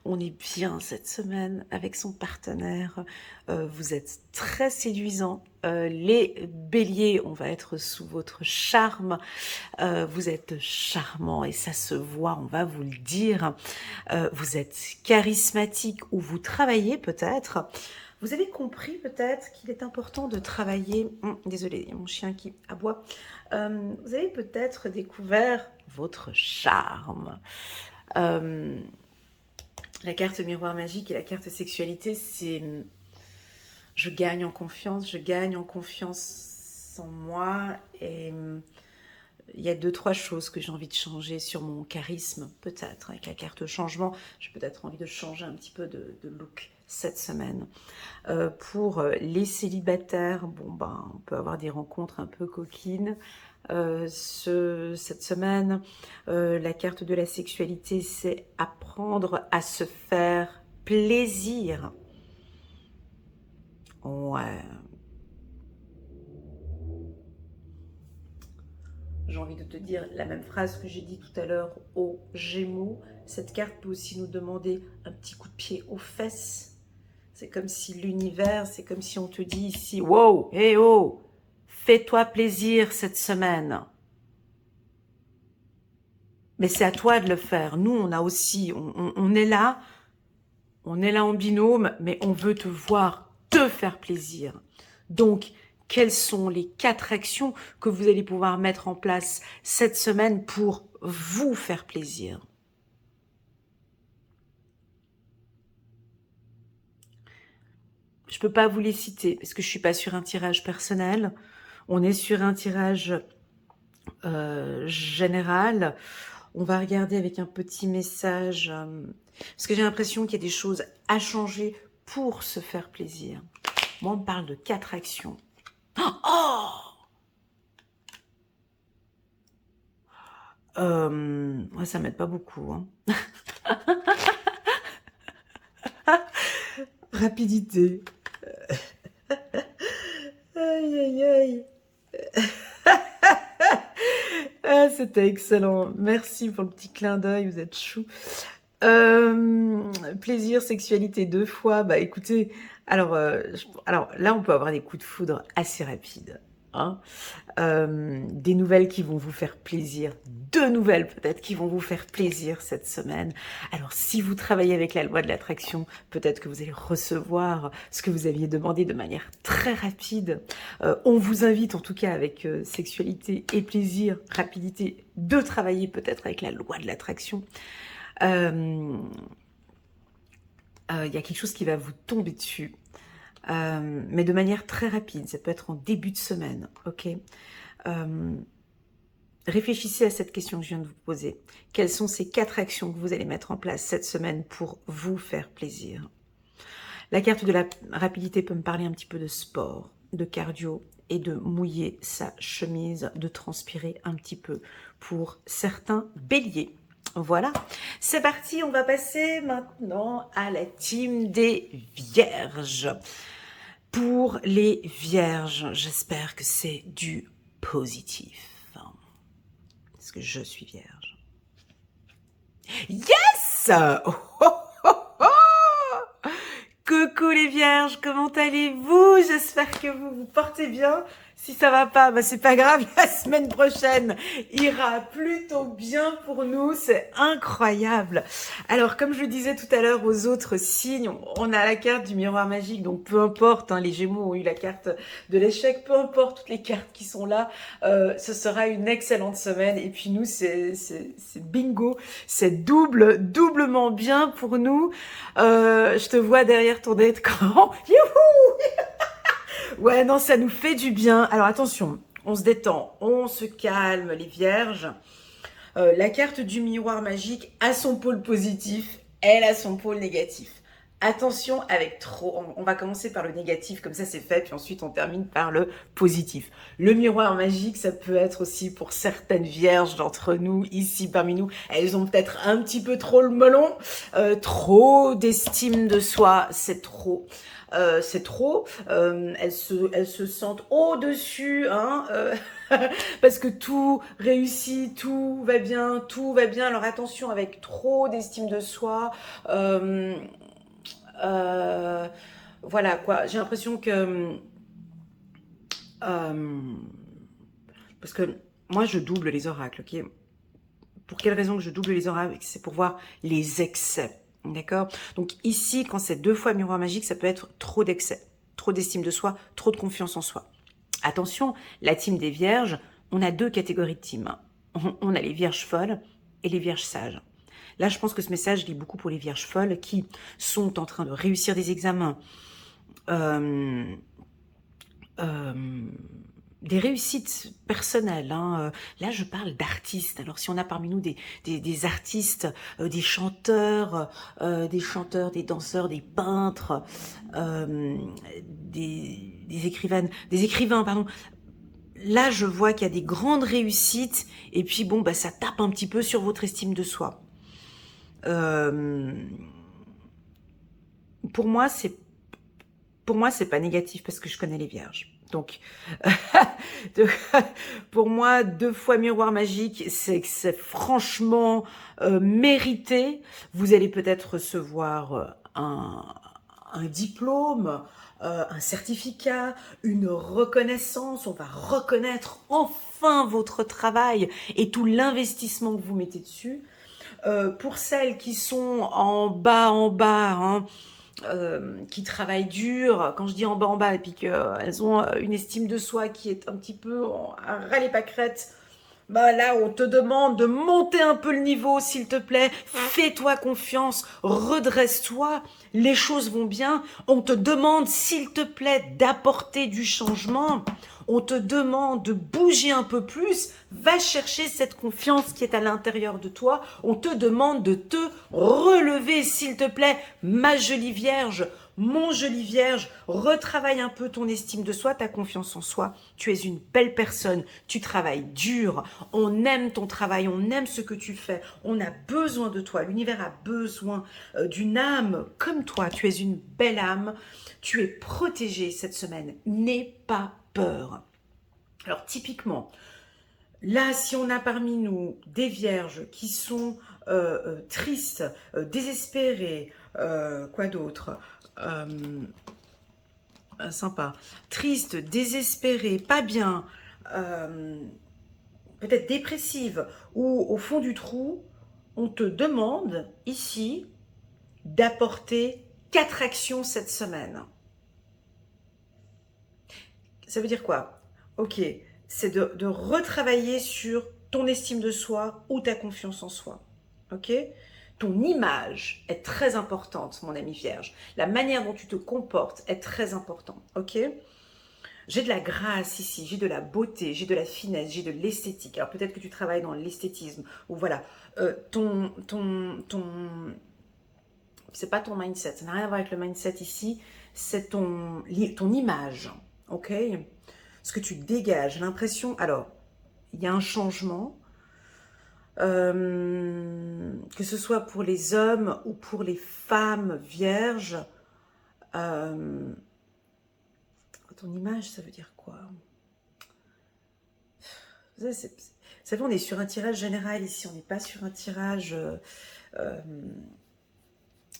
[SPEAKER 1] on est bien cette semaine avec son partenaire. Vous êtes très séduisants. Les béliers, on va être sous votre charme. Vous êtes charmant et ça se voit, on va vous le dire. Vous êtes charismatique ou vous travaillez peut-être. Vous avez compris peut-être qu'il est important de travailler. Désolée, il y a mon chien qui aboie. Vous avez peut-être découvert votre charme. La carte miroir magique et la carte sexualité, c'est je gagne en confiance en moi et il y a 2-3 choses que j'ai envie de changer sur mon charisme, peut-être. Avec la carte changement, j'ai peut-être envie de changer un petit peu de look cette semaine. Pour les célibataires, on peut avoir des rencontres un peu coquines. Cette semaine, la carte de la sexualité, c'est apprendre à se faire plaisir. Ouais. J'ai envie de te dire la même phrase que j'ai dit tout à l'heure aux Gémeaux. Cette carte peut aussi nous demander un petit coup de pied aux fesses. C'est comme si l'univers, c'est comme si on te dit ici, wow, hey oh, fais-toi plaisir cette semaine. Mais c'est à toi de le faire. Nous, on a aussi, on est là en binôme, mais on veut te voir te faire plaisir. Donc, quelles sont les 4 actions que vous allez pouvoir mettre en place cette semaine pour vous faire plaisir? Je ne peux pas vous les citer parce que je ne suis pas sur un tirage personnel. On est sur un tirage général. On va regarder avec un petit message parce que j'ai l'impression qu'il y a des choses à changer pour se faire plaisir. Moi, on me parle de 4 actions. Oh! Ouais, ça m'aide pas beaucoup. Hein. Rapidité. Aïe, aïe, aïe. Ah, c'était excellent. Merci pour le petit clin d'œil, vous êtes chou. Plaisir, sexualité 2 fois. Bah écoutez, alors là, on peut avoir des coups de foudre assez rapides. Hein. Des nouvelles qui vont vous faire plaisir, 2 nouvelles peut-être qui vont vous faire plaisir cette semaine. Alors si vous travaillez avec la loi de l'attraction, peut-être que vous allez recevoir ce que vous aviez demandé de manière très rapide. On vous invite en tout cas avec sexualité et plaisir, rapidité, de travailler peut-être avec la loi de l'attraction. Il y a quelque chose qui va vous tomber dessus. Mais de manière très rapide, ça peut être en début de semaine, ok. Réfléchissez à cette question que je viens de vous poser. Quelles sont ces 4 actions que vous allez mettre en place cette semaine pour vous faire plaisir? La carte de la rapidité peut me parler un petit peu de sport, de cardio et de mouiller sa chemise, de transpirer un petit peu pour certains béliers. Voilà, c'est parti, on va passer maintenant à la team des vierges. Pour les vierges, j'espère que c'est du positif. Parce que je suis vierge. Yes! Oh, oh, oh, oh! Coucou les vierges, comment allez-vous? J'espère que vous vous portez bien. Si ça va pas, bah c'est pas grave, la semaine prochaine ira plutôt bien pour nous, c'est incroyable. Alors comme je le disais tout à l'heure aux autres signes, on a la carte du miroir magique, donc peu importe, hein, les Gémeaux ont eu la carte de l'échec, peu importe toutes les cartes qui sont là, ce sera une excellente semaine. Et puis nous, c'est bingo, c'est doublement bien pour nous. Je te vois derrière ton écran. Youhou! Ouais, non, ça nous fait du bien. Alors attention, on se détend, on se calme, les vierges. La carte du miroir magique a son pôle positif, elle a son pôle négatif. Attention avec trop, on va commencer par le négatif, comme ça c'est fait, puis ensuite on termine par le positif. Le miroir magique, ça peut être aussi pour certaines vierges d'entre nous, ici parmi nous, elles ont peut-être un petit peu trop le melon, trop d'estime de soi, c'est trop. Elles se sentent au-dessus, hein, parce que tout réussit, tout va bien, alors attention avec trop d'estime de soi, voilà quoi, j'ai l'impression que, parce que moi je double les oracles, ok? Pour quelle raison que je double les oracles? C'est pour voir les excès. D'accord? Donc ici, quand c'est 2 fois miroir magique, ça peut être trop d'excès, trop d'estime de soi, trop de confiance en soi. Attention, la team des vierges, on a 2 catégories de team. On a les vierges folles et les vierges sages. Là, je pense que ce message lit beaucoup pour les vierges folles qui sont en train de réussir des examens, des réussites personnelles. Hein. Là, je parle d'artistes. Alors, si on a parmi nous des artistes, des chanteurs, des danseurs, des peintres, des écrivains, pardon. Là, je vois qu'il y a des grandes réussites. Et puis, bon, bah, ça tape un petit peu sur votre estime de soi. Pour moi, c'est pas négatif parce que je connais les vierges. Donc, pour moi, 2 fois miroir magique, c'est franchement mérité. Vous allez peut-être recevoir un diplôme, un certificat, une reconnaissance. On va reconnaître enfin votre travail et tout l'investissement que vous mettez dessus. Pour celles qui sont en bas, hein, qui travaillent dur, quand je dis en bas, et puis qu'elles ont une estime de soi qui est un petit peu à ras les pâquerettes, bah là, on te demande de monter un peu le niveau, s'il te plaît. Fais-toi confiance, redresse-toi, les choses vont bien. On te demande, s'il te plaît, d'apporter du changement. On te demande de bouger un peu plus. Va chercher cette confiance qui est à l'intérieur de toi. On te demande de te relever, s'il te plaît, ma jolie vierge. Mon joli vierge, retravaille un peu ton estime de soi, ta confiance en soi. Tu es une belle personne, tu travailles dur, on aime ton travail, on aime ce que tu fais, on a besoin de toi, l'univers a besoin d'une âme comme toi. Tu es une belle âme, tu es protégée cette semaine, n'aie pas peur. Alors typiquement, là, si on a parmi nous des vierges qui sont tristes, désespérées, quoi d'autre, sympa, triste, désespérée, pas bien, peut-être dépressive ou au fond du trou, on te demande ici d'apporter 4 actions cette semaine. Ça veut dire quoi? Ok, c'est de retravailler sur ton estime de soi ou ta confiance en soi. Ok? Ton image est très importante, mon ami vierge. La manière dont tu te comportes est très importante. Ok? J'ai de la grâce ici, j'ai de la beauté, j'ai de la finesse, j'ai de l'esthétique. Alors peut-être que tu travailles dans l'esthétisme ou voilà. C'est pas ton mindset, ça n'a rien à voir avec le mindset ici, c'est ton image. Ok? ce que tu dégages, l'impression... Alors, il y a un changement, que ce soit pour les hommes ou pour les femmes vierges. Ton image, ça veut dire quoi? Vous savez, on est sur un tirage général ici, on n'est pas sur un tirage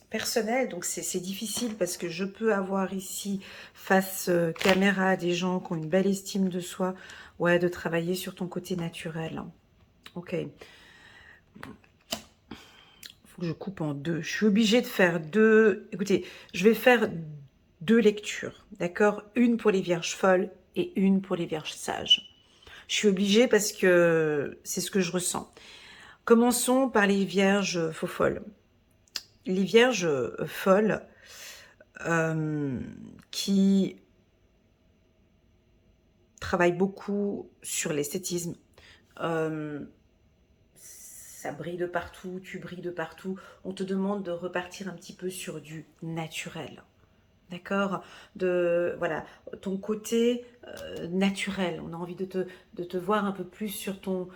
[SPEAKER 1] personnel, donc c'est difficile parce que je peux avoir ici face caméra des gens qui ont une belle estime de soi, ouais, de travailler sur ton côté naturel. Ok. Faut que je coupe en deux. Je suis obligée de faire deux. Écoutez, je vais faire deux lectures, d'accord? Une pour les vierges folles et une pour les vierges sages. Je suis obligée parce que c'est ce que je ressens. Commençons par les vierges faux folles. Les vierges folles qui travaillent beaucoup sur l'esthétisme. Ça brille de partout, tu brilles de partout. On te demande de repartir un petit peu sur du naturel. D'accord? Voilà, ton côté naturel. On a envie de te voir un peu plus sur ton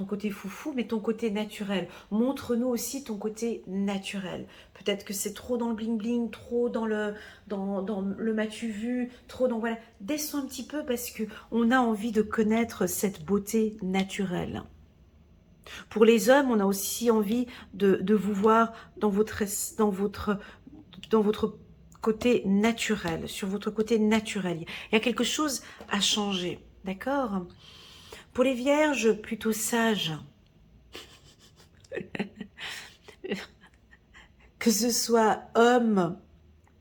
[SPEAKER 1] côté foufou, mais ton côté naturel. Montre-nous aussi ton côté naturel. Peut-être que c'est trop dans le bling-bling, trop dans le m'as-tu vu, trop dans... Voilà, descends un petit peu parce qu'on a envie de connaître cette beauté naturelle. Pour les hommes, on a aussi envie de vous voir dans votre côté naturel, sur votre côté naturel. Il y a quelque chose à changer, d'accord? Pour les vierges plutôt sages, que ce soit homme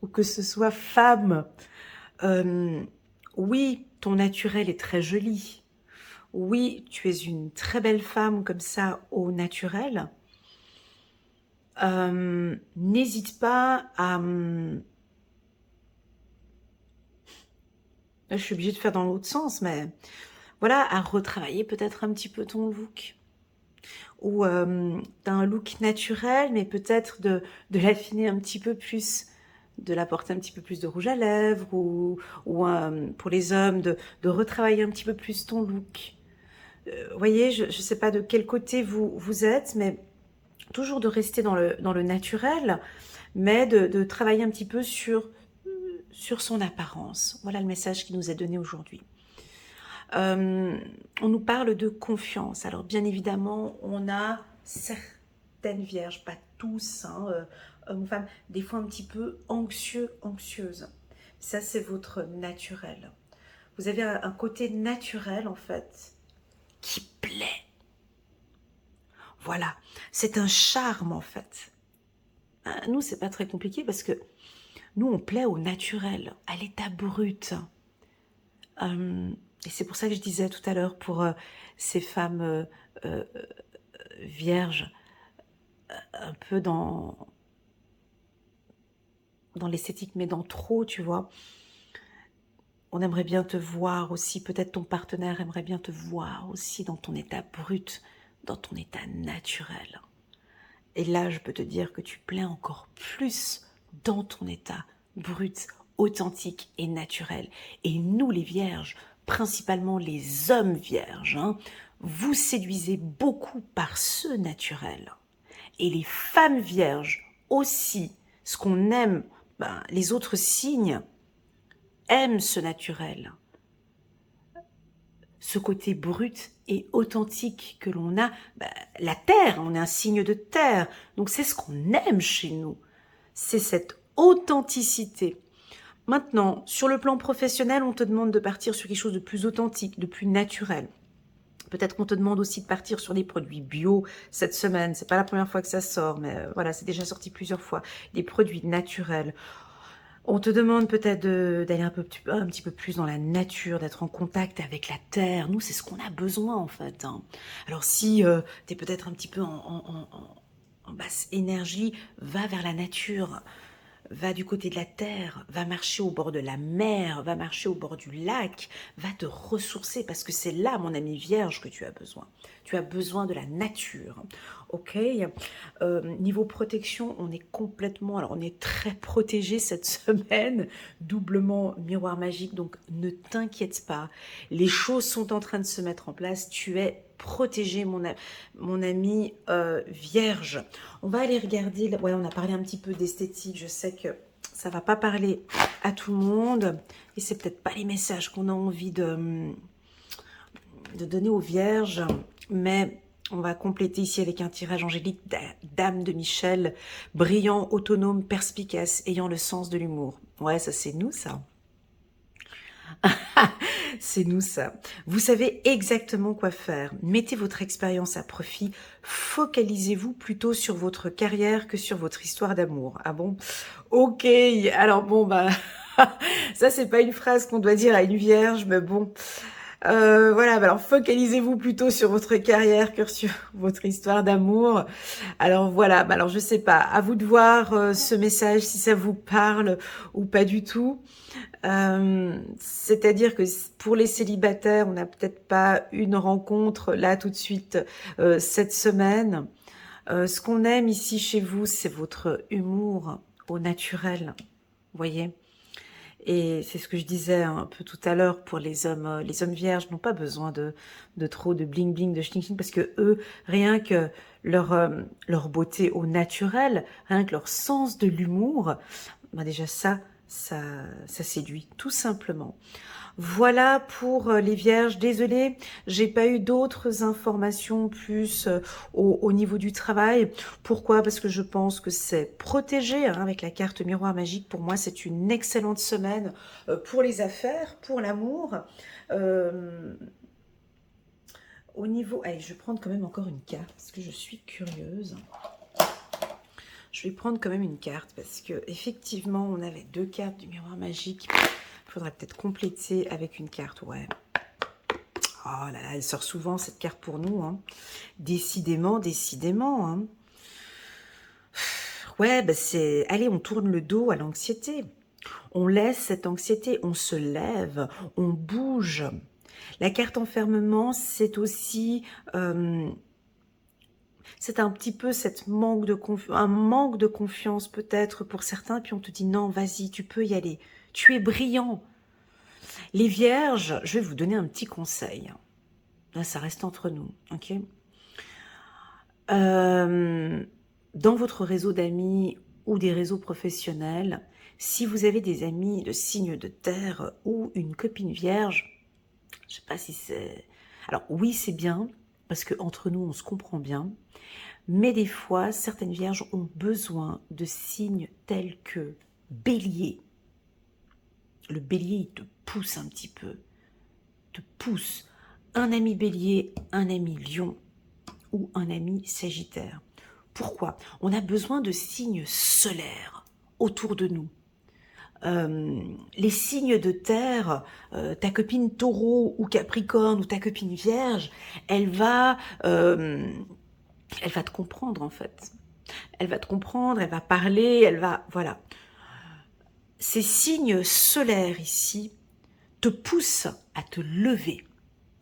[SPEAKER 1] ou que ce soit femme, oui, ton naturel est très joli. Oui, tu es une très belle femme comme ça au naturel. N'hésite pas à... Là, je suis obligée de faire dans l'autre sens, mais voilà, à retravailler peut-être un petit peu ton look. Ou t'as un look naturel, mais peut-être de l'affiner un petit peu plus, de l'apporter un petit peu plus de rouge à lèvres, ou pour les hommes, de retravailler un petit peu plus ton look. Vous voyez, je ne sais pas de quel côté vous êtes, mais toujours de rester dans le naturel, mais de travailler un petit peu sur son apparence. Voilà le message qui nous est donné aujourd'hui. On nous parle de confiance. Alors bien évidemment, on a certaines vierges, pas tous, hein, hommes ou femmes, des fois un petit peu anxieuses. Ça, c'est votre naturel. Vous avez un côté naturel, en fait, qui plaît. Voilà, c'est un charme, en fait. Nous, c'est pas très compliqué parce que nous, on plaît au naturel, à l'état brut. Et c'est pour ça que je disais tout à l'heure pour ces femmes vierges, un peu dans l'esthétique, mais dans trop, tu vois. On aimerait bien te voir aussi, peut-être ton partenaire aimerait bien te voir aussi dans ton état brut, dans ton état naturel. Et là, je peux te dire que tu plais encore plus dans ton état brut, authentique et naturel. Et nous, les vierges, principalement les hommes vierges, hein, vous séduisez beaucoup par ce naturel. Et les femmes vierges aussi, ce qu'on aime, les autres signes aiment ce naturel. Ce côté brut et authentique que l'on a, la terre, on est un signe de terre, donc c'est ce qu'on aime chez nous, c'est cette authenticité. Maintenant, sur le plan professionnel, on te demande de partir sur quelque chose de plus authentique, de plus naturel. Peut-être qu'on te demande aussi de partir sur des produits bio cette semaine, c'est pas la première fois que ça sort, mais voilà, c'est déjà sorti plusieurs fois, des produits naturels. On te demande peut-être d'aller un petit peu plus dans la nature, d'être en contact avec la terre. Nous, c'est ce qu'on a besoin, en fait. Hein. Alors, si tu es peut-être un petit peu en basse énergie, va vers la nature. va du côté de la terre, va marcher au bord de la mer, va marcher au bord du lac, va te ressourcer parce que c'est là, mon ami vierge, que tu as besoin. Tu as besoin de la nature, ok. Niveau protection, on est complètement, alors on est très protégé cette semaine, doublement miroir magique, donc ne t'inquiète pas. Les choses sont en train de se mettre en place, tu es protégé, mon ami vierge. On va aller regarder, ouais, on a parlé un petit peu d'esthétique, je sais que ça va pas parler à tout le monde, et c'est peut-être pas les messages qu'on a envie de donner aux vierges, mais on va compléter ici avec un tirage angélique Dame de Michel, brillant, autonome, perspicace, ayant le sens de l'humour. Ouais, ça c'est nous ça. C'est nous ça. Vous savez exactement quoi faire. Mettez votre expérience à profit. Focalisez-vous plutôt sur votre carrière que sur votre histoire d'amour. Ah bon? Ok. Alors bon, bah, ça c'est pas une phrase qu'on doit dire à une vierge, mais bon. Voilà, bah alors focalisez-vous plutôt sur votre carrière que sur votre histoire d'amour. Alors voilà, bah alors je sais pas, à vous de voir ce message si ça vous parle ou pas du tout. C'est-à-dire que pour les célibataires, on n'a peut-être pas une rencontre là tout de suite cette semaine. Ce qu'on aime ici chez vous, c'est votre humour au naturel, vous voyez. Et c'est ce que je disais un peu tout à l'heure pour les hommes vierges n'ont pas besoin de trop de bling bling, de schling schling, parce que eux, rien que leur beauté au naturel, rien que leur sens de l'humour, bah déjà ça séduit tout simplement. Voilà pour les vierges. Désolée, j'ai pas eu d'autres informations plus au niveau du travail. Pourquoi? Parce que je pense que c'est protégé hein, avec la carte miroir magique. Pour moi, c'est une excellente semaine pour les affaires, pour l'amour. Euh, Au niveau... Allez, je vais prendre quand même encore une carte parce que je suis curieuse. Je vais prendre quand même une carte parce que effectivement, on avait deux cartes du miroir magique. Il faudrait peut-être compléter avec une carte, ouais. Oh là là, elle sort souvent cette carte pour nous. Hein. Décidément, décidément. Hein. Ouais, bah c'est... Allez, on tourne le dos à l'anxiété. On laisse cette anxiété, on se lève, on bouge. La carte enfermement, c'est aussi... c'est un petit peu un manque de confiance peut-être pour certains. Puis on te dit non, vas-y, tu peux y aller. Tu es brillant. Les vierges, je vais vous donner un petit conseil. Là, ça reste entre nous, ok? Dans votre réseau d'amis ou des réseaux professionnels, si vous avez des amis de signe de terre ou une copine vierge, je sais pas si c'est... Alors oui, c'est bien, parce que entre nous, on se comprend bien, mais des fois, certaines vierges ont besoin de signes tels que bélier. Le bélier, il te pousse un petit peu, te pousse. Un ami bélier, un ami lion ou un ami sagittaire. Pourquoi? On a besoin de signes solaires autour de nous. Les signes de terre, ta copine taureau ou capricorne ou ta copine vierge, elle va te comprendre en fait. Elle va te comprendre, elle va parler, elle va... Voilà. Ces signes solaires ici te poussent à te lever.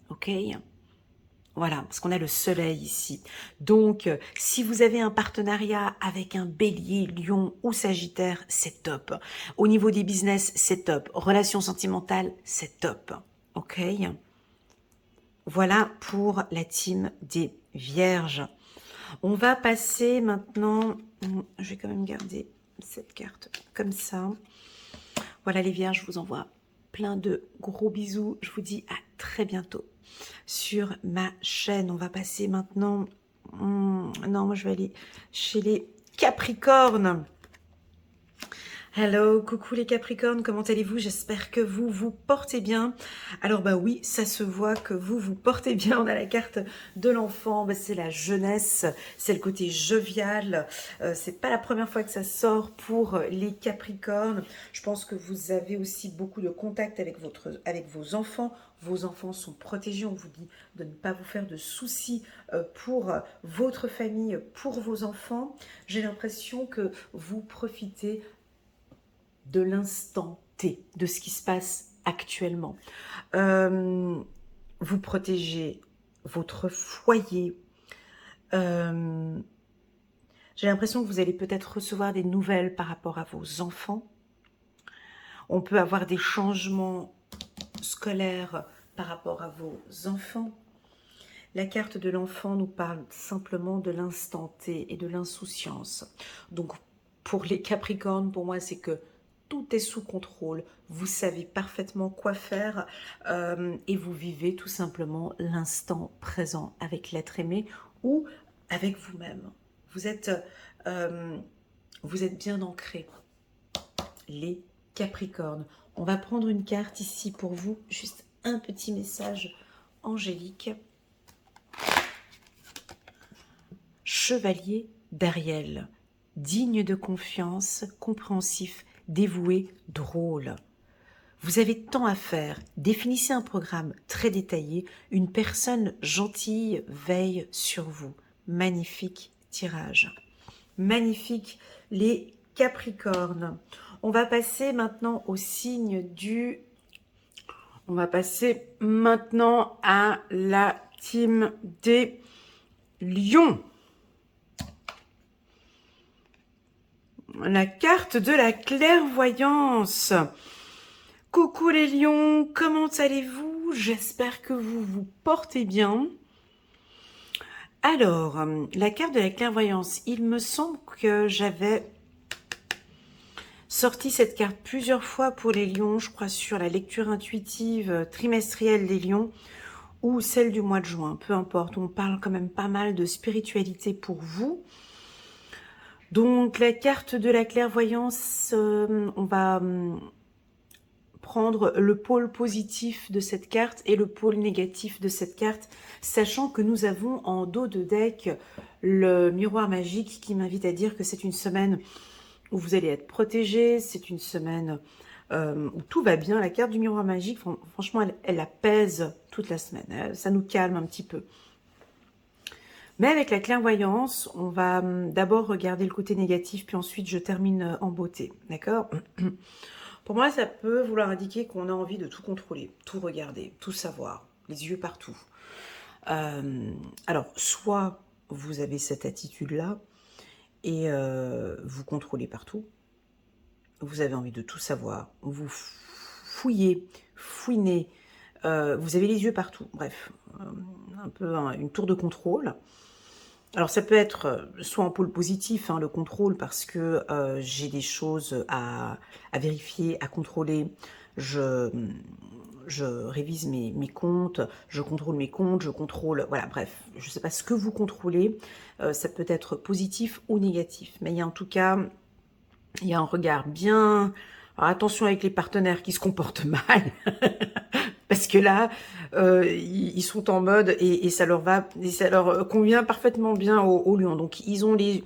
[SPEAKER 1] Ok? Voilà, parce qu'on a le soleil ici. Donc, si vous avez un partenariat avec un bélier, lion ou sagittaire, c'est top. Au niveau des business, c'est top. Relations sentimentales, c'est top. Ok? Voilà pour la team des vierges. On va passer maintenant... Je vais quand même garder cette carte comme ça. Voilà les vierges, je vous envoie plein de gros bisous. Je vous dis à très bientôt sur ma chaîne. On va passer maintenant... non, moi je vais aller chez les Capricornes. Hello, coucou les Capricornes, comment allez-vous? J'espère que vous vous portez bien. Alors bah oui, ça se voit que vous vous portez bien. On a la carte de l'enfant, bah, c'est la jeunesse, c'est le côté jovial. C'est pas la première fois que ça sort pour les Capricornes. Je pense que vous avez aussi beaucoup de contact avec vos enfants. Vos enfants sont protégés, on vous dit de ne pas vous faire de soucis pour votre famille, pour vos enfants. J'ai l'impression que vous profitez de l'instant T, de ce qui se passe actuellement. Vous protégez votre foyer. J'ai l'impression que vous allez peut-être recevoir des nouvelles par rapport à vos enfants. On peut avoir des changements scolaires par rapport à vos enfants. La carte de l'enfant nous parle simplement de l'instant T et de l'insouciance. Donc, pour les Capricornes, pour moi, c'est que tout est sous contrôle. Vous savez parfaitement quoi faire et vous vivez tout simplement l'instant présent avec l'être aimé ou avec vous-même. Vous êtes bien ancrés, les Capricornes. On va prendre une carte ici pour vous, juste un petit message angélique. Chevalier d'Ariel, digne de confiance, compréhensif, dévoué, drôle. Vous avez tant à faire, définissez un programme très détaillé, une personne gentille veille sur vous. Magnifique tirage. Magnifique les Capricornes. On va passer maintenant au signe du... On va passer maintenant à la team des Lions. La carte de la clairvoyance. Coucou les lions, comment allez-vous? J'espère que vous vous portez bien. Alors, la carte de la clairvoyance, il me semble que j'avais sorti cette carte plusieurs fois pour les lions, je crois sur la lecture intuitive trimestrielle des lions ou celle du mois de juin, peu importe, on parle quand même pas mal de spiritualité pour vous. Donc la carte de la clairvoyance, on va prendre le pôle positif de cette carte et le pôle négatif de cette carte, sachant que nous avons en dos de deck le miroir magique qui m'invite à dire que c'est une semaine où vous allez être protégé, c'est une semaine où tout va bien. La carte du miroir magique, franchement, elle apaise toute la semaine, ça nous calme un petit peu. Mais avec la clairvoyance, on va d'abord regarder le côté négatif, puis ensuite je termine en beauté, d'accord? Pour moi, ça peut vouloir indiquer qu'on a envie de tout contrôler, tout regarder, tout savoir, les yeux partout. Alors, soit vous avez cette attitude-là et vous contrôlez partout, vous avez envie de tout savoir, vous fouillez, fouinez, vous avez les yeux partout, bref, un peu une tour de contrôle. Alors ça peut être soit en pôle positif, le contrôle, parce que j'ai des choses à vérifier, à contrôler, je révise mes comptes, je contrôle mes comptes, je contrôle, voilà, bref, je ne sais pas ce que vous contrôlez, ça peut être positif ou négatif, mais il y a en tout cas, il y a un regard bien... Alors attention avec les partenaires qui se comportent mal, parce que là, ils sont en mode et ça leur va, et ça leur convient parfaitement bien aux lions. Donc ils ont les,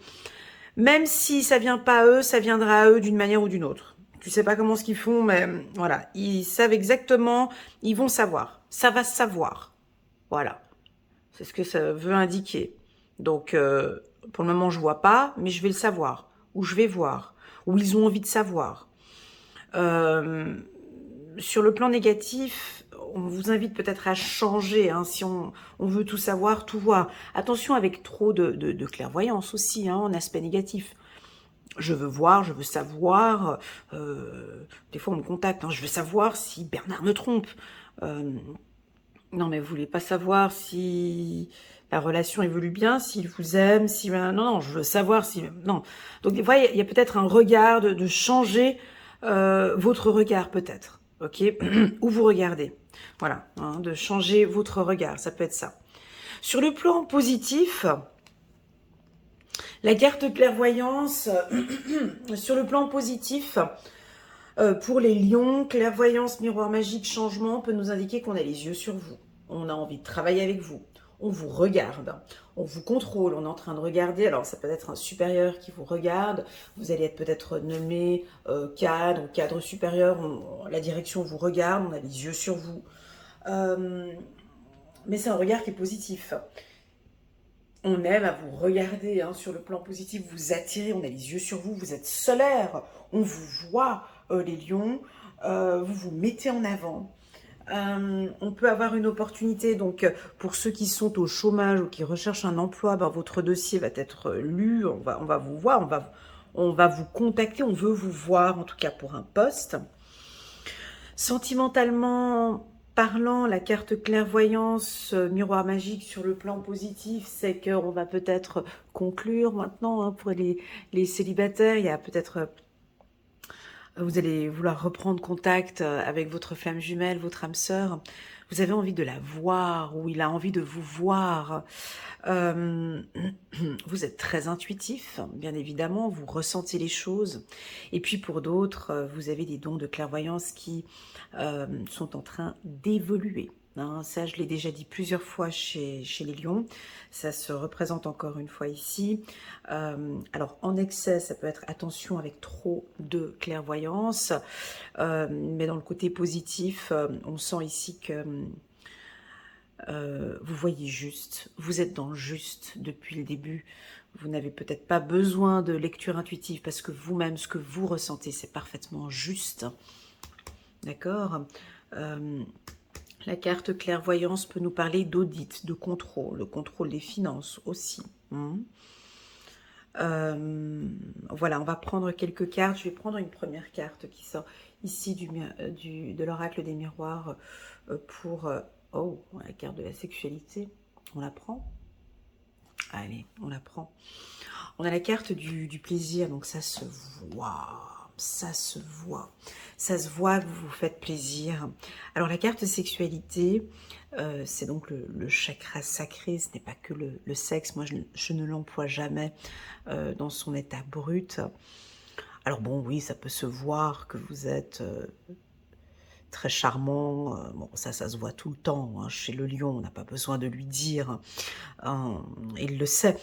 [SPEAKER 1] même si ça vient pas à eux, ça viendra à eux d'une manière ou d'une autre. Tu sais pas comment ce qu'ils font, mais voilà, ils savent exactement, ils vont savoir, ça va se savoir, voilà, c'est ce que ça veut indiquer. Donc pour le moment je vois pas, mais je vais le savoir, ou je vais voir, ou ils ont envie de savoir. Sur le plan négatif, on vous invite peut-être à changer, si on veut tout savoir, tout voir. Attention avec trop de clairvoyance aussi, en aspect négatif. Je veux voir, je veux savoir, des fois on me contacte, je veux savoir si Bernard me trompe. Non mais vous voulez pas savoir si la relation évolue bien, s'il vous aime, si... Non, je veux savoir si... Non. Donc des fois, il y a peut-être un regard de changer votre regard peut-être, ok? Où vous regardez. Voilà, de changer votre regard, ça peut être ça. Sur le plan positif, la carte clairvoyance, sur le plan positif, pour les lions, clairvoyance, miroir magique, changement peut nous indiquer qu'on a les yeux sur vous. On a envie de travailler avec vous. On vous regarde, on vous contrôle, on est en train de regarder. Alors, ça peut être un supérieur qui vous regarde. Vous allez être peut-être nommé cadre supérieur. La direction vous regarde, on a les yeux sur vous. Mais c'est un regard qui est positif. On aime à vous regarder sur le plan positif, vous attirez, on a les yeux sur vous, vous êtes solaire, on vous voit, les lions. Vous vous mettez en avant. On peut avoir une opportunité, donc pour ceux qui sont au chômage ou qui recherchent un emploi, ben, votre dossier va être lu, on va vous voir, on va vous contacter, on veut vous voir en tout cas pour un poste. Sentimentalement parlant, la carte clairvoyance, miroir magique sur le plan positif, c'est qu'on va peut-être conclure maintenant hein, pour les célibataires. Il y a peut-être, vous allez vouloir reprendre contact avec votre flamme jumelle, votre âme sœur. Vous avez envie de la voir ou il a envie de vous voir. Euh, vous êtes très intuitif, bien évidemment, vous ressentez les choses. Et puis pour d'autres, vous avez des dons de clairvoyance qui sont en train d'évoluer. Hein, ça, je l'ai déjà dit plusieurs fois chez les lions. Ça se représente encore une fois ici. Alors, en excès, ça peut être attention avec trop de clairvoyance. Mais dans le côté positif, on sent ici que vous voyez juste. Vous êtes dans le juste depuis le début. Vous n'avez peut-être pas besoin de lecture intuitive parce que vous-même, ce que vous ressentez, c'est parfaitement juste. D'accord. La carte clairvoyance peut nous parler d'audit, de contrôle, le contrôle des finances aussi. Voilà, on va prendre quelques cartes. Je vais prendre une première carte qui sort ici de l'oracle des miroirs pour... oh, la carte de la sexualité. On la prend? Allez, on la prend. On a la carte du plaisir, donc ça se voit. Ça se voit. Ça se voit que vous vous faites plaisir. Alors la carte sexualité, c'est donc le chakra sacré. Ce n'est pas que le sexe. Moi, je ne l'emploie jamais dans son état brut. Alors bon, oui, ça peut se voir que vous êtes très charmant. Bon, ça se voit tout le temps. Hein. Chez le lion, on n'a pas besoin de lui dire. Il le sait.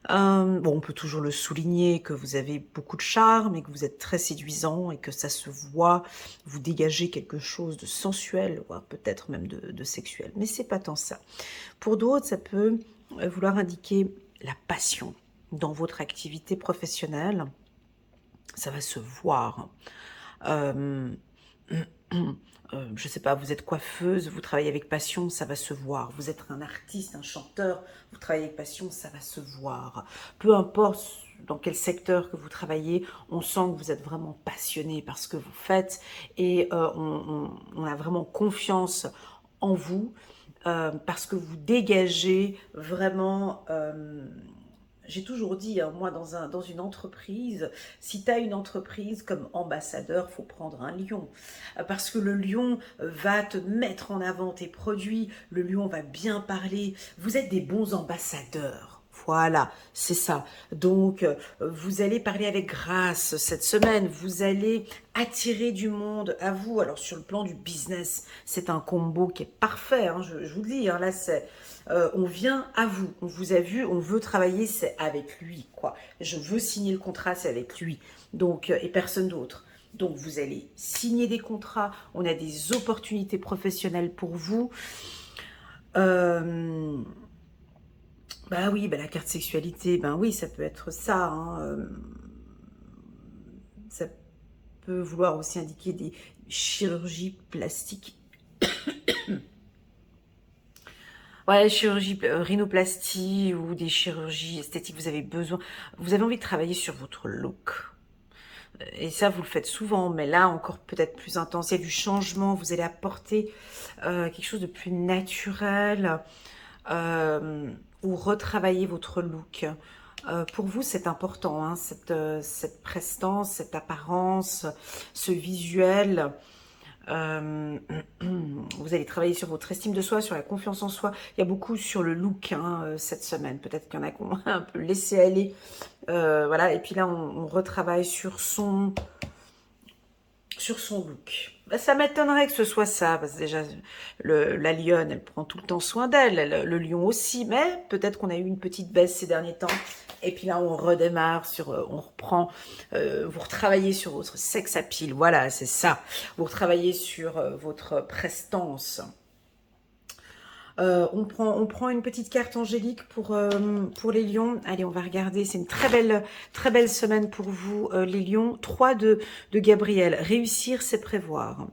[SPEAKER 1] Bon, on peut toujours le souligner que vous avez beaucoup de charme et que vous êtes très séduisant et que ça se voit, vous dégagez quelque chose de sensuel, voire peut-être même de sexuel. Mais c'est pas tant ça. Pour d'autres, ça peut vouloir indiquer la passion dans votre activité professionnelle. Ça va se voir. Je sais pas, vous êtes coiffeuse, vous travaillez avec passion, ça va se voir. Vous êtes un artiste, un chanteur, vous travaillez avec passion, ça va se voir. Peu importe dans quel secteur que vous travaillez, on sent que vous êtes vraiment passionné par ce que vous faites et on a vraiment confiance en vous parce que vous dégagez vraiment... j'ai toujours dit, hein, moi, dans une entreprise, si tu as une entreprise comme ambassadeur, faut prendre un lion. Parce que le lion va te mettre en avant tes produits, le lion va bien parler. Vous êtes des bons ambassadeurs. Voilà, c'est ça. Donc, vous allez parler avec grâce cette semaine. Vous allez attirer du monde à vous. Alors, sur le plan du business, c'est un combo qui est parfait. Hein, je vous le dis, hein, là, c'est... on vient à vous, on vous a vu, on veut travailler, c'est avec lui, quoi. Je veux signer le contrat, c'est avec lui, donc et personne d'autre. Donc vous allez signer des contrats, on a des opportunités professionnelles pour vous. Bah oui, bah la carte sexualité, ben oui, ça peut être ça. Hein, ça peut vouloir aussi indiquer des chirurgies plastiques. Ouais, chirurgie, rhinoplastie ou des chirurgies esthétiques, vous avez besoin, vous avez envie de travailler sur votre look. Et ça, vous le faites souvent, mais là, encore peut-être plus intense. Il y a du changement, vous allez apporter quelque chose de plus naturel ou retravailler votre look. Pour vous, c'est important, hein, cette prestance, cette apparence, ce visuel. Vous allez travailler sur votre estime de soi, sur la confiance en soi. Il y a beaucoup sur le look hein, cette semaine. Peut-être qu'il y en a qui ont un peu laissé aller. Voilà. Et puis là, on retravaille sur son look. Bah, ça m'étonnerait que ce soit ça, parce que déjà, la lionne, elle prend tout le temps soin d'elle, le lion aussi, mais peut-être qu'on a eu une petite baisse ces derniers temps. Et puis là, on redémarre on reprend, vous retravaillez sur votre sex appeal, voilà, c'est ça. Vous retravaillez sur votre prestance. On prend une petite carte angélique pour les lions. Allez, on va regarder. C'est une très belle semaine pour vous, les lions. 3 de Gabriel. Réussir, c'est prévoir.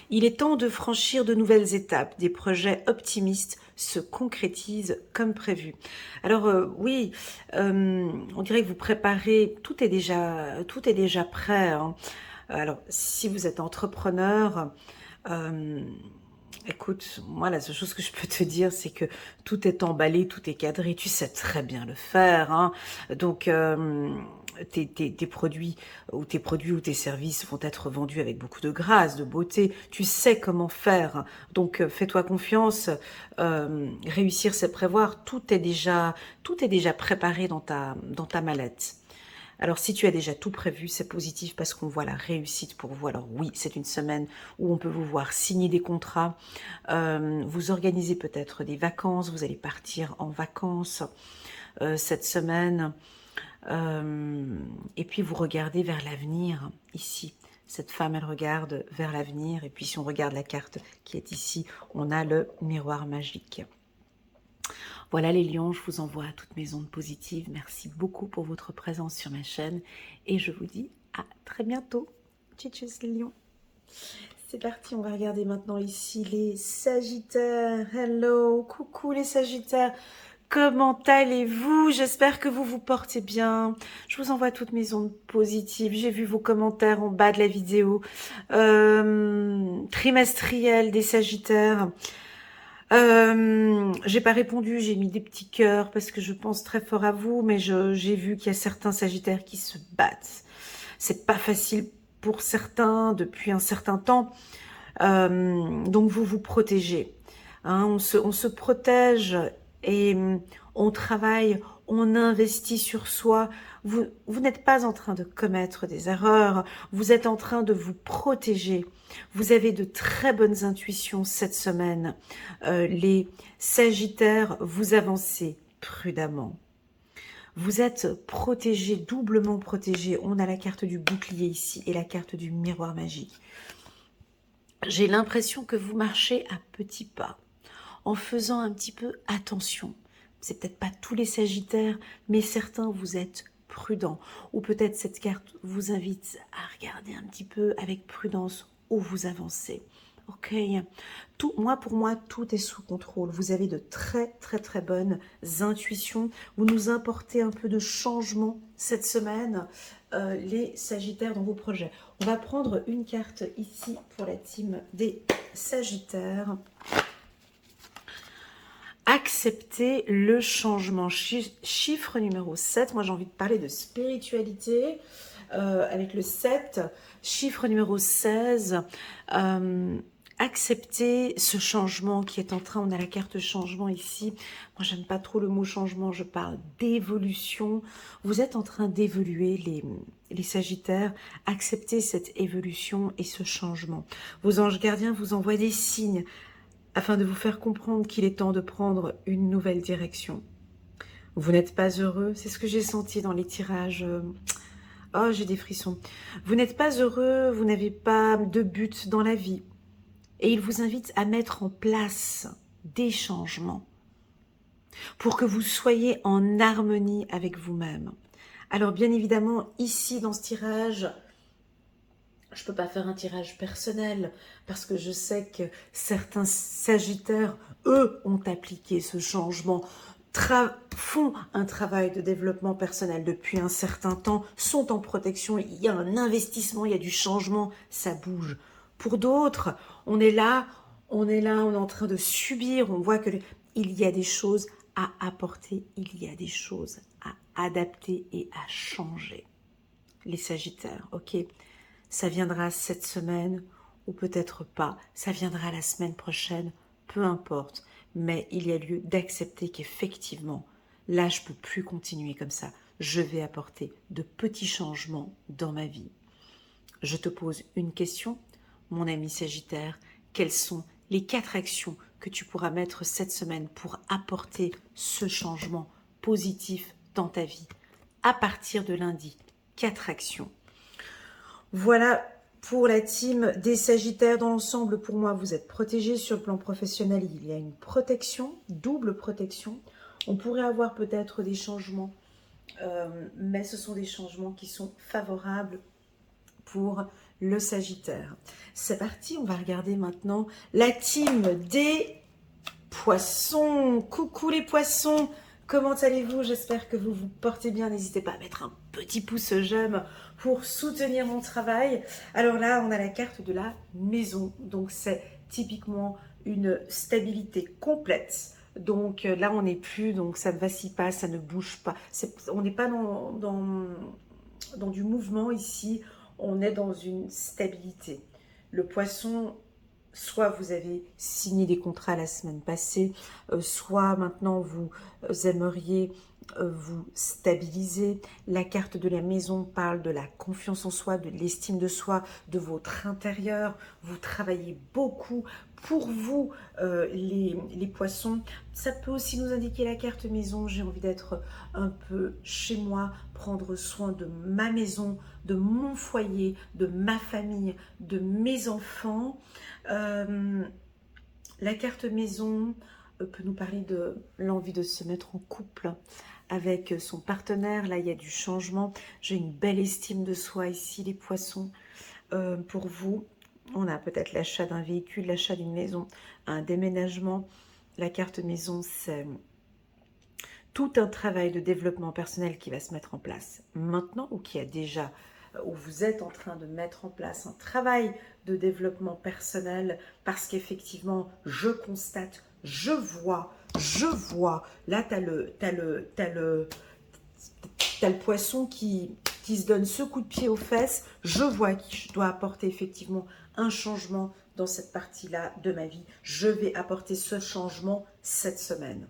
[SPEAKER 1] Il est temps de franchir de nouvelles étapes. Des projets optimistes se concrétisent comme prévu. Alors oui, on dirait que vous préparez, tout est déjà prêt, hein. Alors, si vous êtes entrepreneur, écoute, moi, la seule chose que je peux te dire, c'est que tout est emballé, tout est cadré. Tu sais très bien le faire, hein. Donc, tes produits ou tes services vont être vendus avec beaucoup de grâce, de beauté. Tu sais comment faire. Donc, fais-toi confiance. Réussir, c'est prévoir. Tout est déjà préparé dans ta mallette. Alors, si tu as déjà tout prévu, c'est positif parce qu'on voit la réussite pour vous. Alors oui, c'est une semaine où on peut vous voir signer des contrats, vous organisez peut-être des vacances, vous allez partir en vacances cette semaine, et puis vous regardez vers l'avenir ici. Cette femme, elle regarde vers l'avenir, et puis si on regarde la carte qui est ici, on a le miroir magique. Voilà les lions, je vous envoie toutes mes ondes positives. Merci beaucoup pour votre présence sur ma chaîne et je vous dis à très bientôt. Tchuss les lions. C'est parti, on va regarder maintenant ici les Sagittaires. Hello, coucou les Sagittaires. Comment allez-vous? J'espère que vous vous portez bien. Je vous envoie toutes mes ondes positives. J'ai vu vos commentaires en bas de la vidéo. Trimestriel des Sagittaires. J'ai pas répondu, j'ai mis des petits cœurs parce que je pense très fort à vous, mais j'ai vu qu'il y a certains Sagittaires qui se battent. C'est pas facile pour certains depuis un certain temps, donc vous vous protégez. Hein, on se protège et on travaille, on investit sur soi. Vous n'êtes pas en train de commettre des erreurs, vous êtes en train de vous protéger. Vous avez de très bonnes intuitions cette semaine. Les Sagittaires, vous avancez prudemment. Vous êtes protégés, doublement protégés. On a la carte du bouclier ici et la carte du miroir magique. J'ai l'impression que vous marchez à petits pas, en faisant un petit peu attention. C'est peut-être pas tous les Sagittaires, mais certains vous êtes prudents. Ou peut-être cette carte vous invite à regarder un petit peu avec prudence où vous avancez. Ok, pour moi, tout est sous contrôle. Vous avez de très bonnes intuitions. Vous nous apportez un peu de changement cette semaine, les Sagittaires, dans vos projets. On va prendre une carte ici pour la team des Sagittaires. Accepter le changement. Chiffre numéro 7. Moi, j'ai envie de parler de spiritualité avec le 7. Chiffre numéro 16. Accepter ce changement qui est en train, on a la carte changement ici. Moi, j'aime pas trop le mot changement, je parle d'évolution. Vous êtes en train d'évoluer, les Sagittaires. Acceptez cette évolution et ce changement. Vos anges gardiens vous envoient des signes afin de vous faire comprendre qu'il est temps de prendre une nouvelle direction. Vous n'êtes pas heureux, c'est ce que j'ai senti dans les tirages. Oh, j'ai des frissons. Vous n'êtes pas heureux, vous n'avez pas de but dans la vie. Et il vous invite à mettre en place des changements pour que vous soyez en harmonie avec vous-même. Alors bien évidemment, ici dans ce tirage, je ne peux pas faire un tirage personnel parce que je sais que certains Sagittaires, eux, ont appliqué ce changement, font un travail de développement personnel depuis un certain temps, sont en protection, il y a un investissement, il y a du changement, ça bouge. Pour d'autres, on est là, on est en train de subir, on voit qu'il y a des choses à apporter, il y a des choses à adapter et à changer. Les Sagittaires, ok? Ça viendra cette semaine ou peut-être pas, ça viendra la semaine prochaine, peu importe. Mais il y a lieu d'accepter qu'effectivement, là, je ne peux plus continuer comme ça. Je vais apporter de petits changements dans ma vie. Je te pose une question, mon ami Sagittaire. Quelles sont les 4 actions que tu pourras mettre cette semaine pour apporter ce changement positif dans ta vie? À partir de lundi, 4 actions. Voilà Pour la team des Sagittaires dans l'ensemble, pour moi, vous êtes protégés sur le plan professionnel. Il y a une protection, double protection. On pourrait avoir peut-être des changements, mais ce sont des changements qui sont favorables pour le Sagittaire. C'est parti, on va regarder maintenant la team des Poissons. Coucou les Poissons, comment allez-vous? J'espère que vous vous portez bien. N'hésitez pas à mettre un petit pouce j'aime pour soutenir mon travail. Alors là, on a la carte de la maison. Donc c'est typiquement une stabilité complète. Donc là, on n'est plus, donc ça ne vacille pas, ça ne bouge pas. On n'est pas dans du mouvement ici, on est dans une stabilité. Le Poisson, soit vous avez signé des contrats la semaine passée, soit maintenant vous aimeriez vous stabiliser. La carte de la maison parle de la confiance en soi, de l'estime de soi, de votre intérieur. Vous travaillez beaucoup pour vous, les Poissons. Ça peut aussi nous indiquer la carte maison. J'ai envie d'être un peu chez moi, prendre soin de ma maison, de mon foyer, de ma famille, de mes enfants. La carte maison peut nous parler de l'envie de se mettre en couple avec son partenaire. Là, il y a du changement. J'ai une belle estime de soi ici, les Poissons. Pour vous, on a peut-être l'achat d'un véhicule, l'achat d'une maison, un déménagement. La carte maison, c'est tout un travail de développement personnel qui va se mettre en place maintenant ou qui a déjà, où vous êtes en train de mettre en place un travail de développement personnel parce qu'effectivement, je constate, je vois, là, tu as le Poisson qui se donne ce coup de pied aux fesses, je vois que je dois apporter effectivement un changement dans cette partie-là de ma vie. Je vais apporter ce changement cette semaine.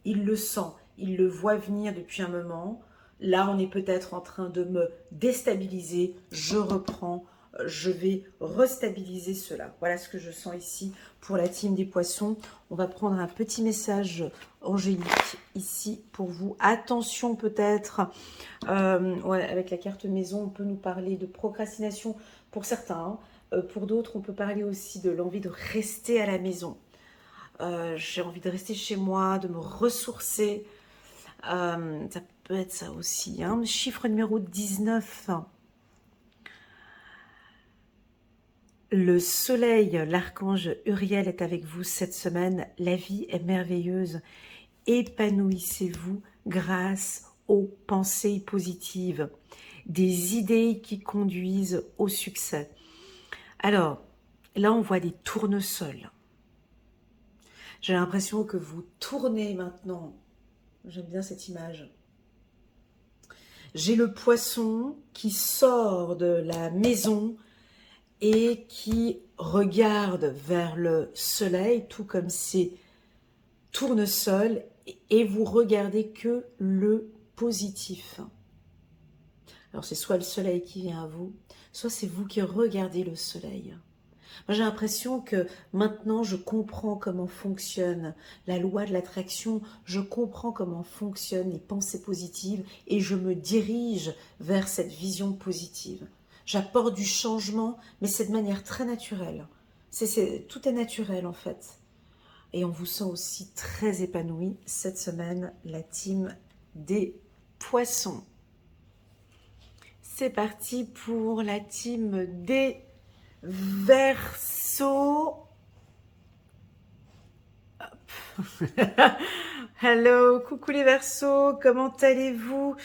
[SPEAKER 1] Il le sent, il le voit venir depuis un moment. Là, on est peut-être en train de me déstabiliser. Je reprends, je vais restabiliser cela. Voilà ce que je sens ici pour la team des Poissons. On va prendre un petit message angélique ici pour vous. Attention peut-être, ouais, avec la carte maison, on peut nous parler de procrastination pour certains. Pour d'autres, on peut parler aussi de l'envie de rester à la maison. J'ai envie de rester chez moi, de me ressourcer. Ça peut être ça aussi. Hein. Chiffre numéro 19. Le soleil, l'archange Uriel est avec vous cette semaine. La vie est merveilleuse. Épanouissez-vous grâce aux pensées positives, des idées qui conduisent au succès. Alors, là, on voit des tournesols. J'ai l'impression que vous tournez maintenant. J'aime bien cette image. J'ai le Poisson qui sort de la maison et qui regarde vers le soleil, tout comme ces tournesols, et vous regardez que le positif. Alors c'est soit le soleil qui vient à vous, soit c'est vous qui regardez le soleil. Moi, j'ai l'impression que maintenant, je comprends comment fonctionne la loi de l'attraction, je comprends comment fonctionnent les pensées positives et je me dirige vers cette vision positive. J'apporte du changement, mais c'est de manière très naturelle. Tout est naturel en fait. Et on vous sent aussi très épanoui cette semaine, la team des Poissons. C'est parti pour la team des Verseau. Hello, coucou les Verseaux, comment allez-vous?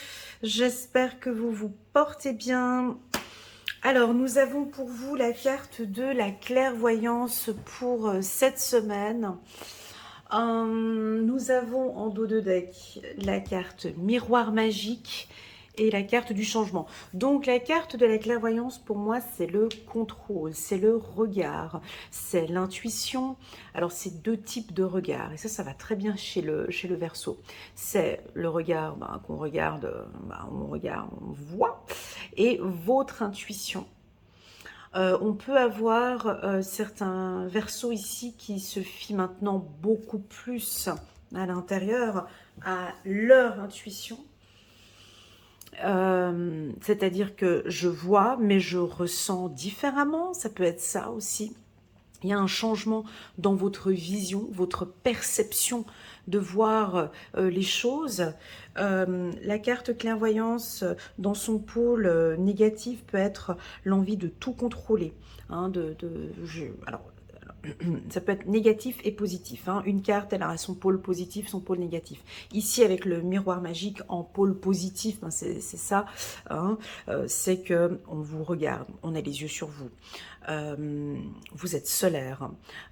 [SPEAKER 1] J'espère que vous vous portez bien. Alors, nous avons pour vous la carte de la clairvoyance pour cette semaine. Nous avons en dos de deck la carte miroir magique et la carte du changement. Donc la carte de la clairvoyance pour moi c'est le contrôle, c'est le regard, c'est l'intuition. Alors c'est deux types de regards et ça va très bien chez le Verseau. C'est le regard qu'on regarde, on voit, et votre intuition. On peut avoir certains Verseaux ici qui se fient maintenant beaucoup plus à l'intérieur à leur intuition. C'est-à-dire que je vois, mais je ressens différemment. Ça peut être ça aussi. Il y a un changement dans votre vision, votre perception de voir les choses. La carte clairvoyance, dans son pôle négatif, peut être l'envie de tout contrôler. Hein, alors, ça peut être négatif et positif. Hein. Une carte, elle a son pôle positif, son pôle négatif. Ici, avec le miroir magique en pôle positif, ben c'est ça, hein, c'est que on vous regarde, on a les yeux sur vous. Vous êtes solaire,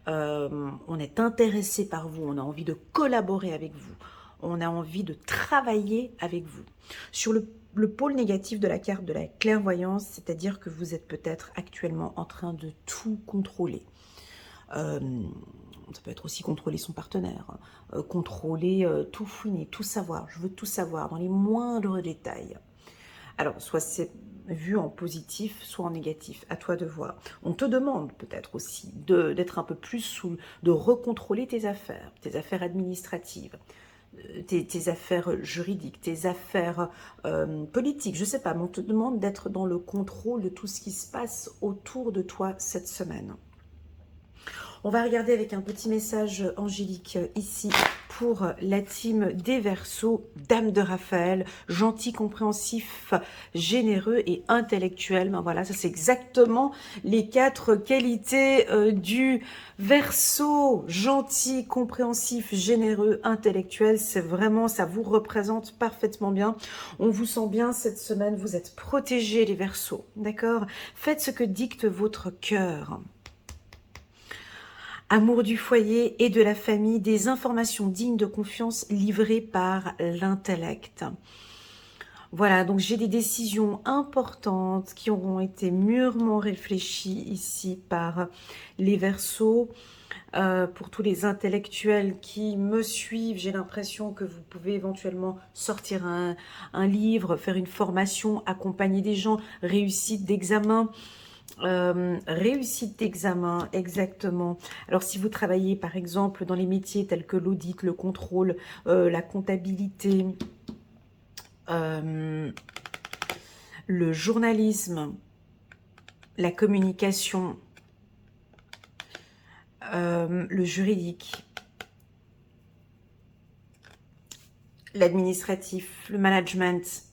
[SPEAKER 1] on est intéressé par vous, on a envie de collaborer avec vous, on a envie de travailler avec vous. Sur le pôle négatif de la carte de la clairvoyance, c'est-à-dire que vous êtes peut-être actuellement en train de tout contrôler. Ça peut être aussi contrôler son partenaire, contrôler, tout fouiner, tout savoir. Je veux tout savoir dans les moindres détails. Alors, soit c'est vu en positif, soit en négatif, à toi de voir. On te demande peut-être aussi d'être un peu plus de recontrôler tes affaires administratives, tes affaires juridiques, tes affaires politiques, je ne sais pas, mais on te demande d'être dans le contrôle de tout ce qui se passe autour de toi cette semaine. On va regarder avec un petit message angélique ici pour la team des Verseaux, Dame de Raphaël, gentil, compréhensif, généreux et intellectuel. Ben voilà, ça c'est exactement les 4 qualités du Verseau, gentil, compréhensif, généreux, intellectuel. C'est vraiment, ça vous représente parfaitement bien. On vous sent bien cette semaine, vous êtes protégés les Verseaux, d'accord? Faites ce que dicte votre cœur. Amour du foyer et de la famille, des informations dignes de confiance livrées par l'intellect. Voilà, donc j'ai des décisions importantes qui auront été mûrement réfléchies ici par les Verseaux. Pour tous les intellectuels qui me suivent, j'ai l'impression que vous pouvez éventuellement sortir un livre, faire une formation, accompagner des gens, réussite d'examen. Réussite d'examen, exactement. Alors si vous travaillez par exemple dans les métiers tels que l'audit, le contrôle, la comptabilité, le journalisme, la communication, le juridique, l'administratif, le management,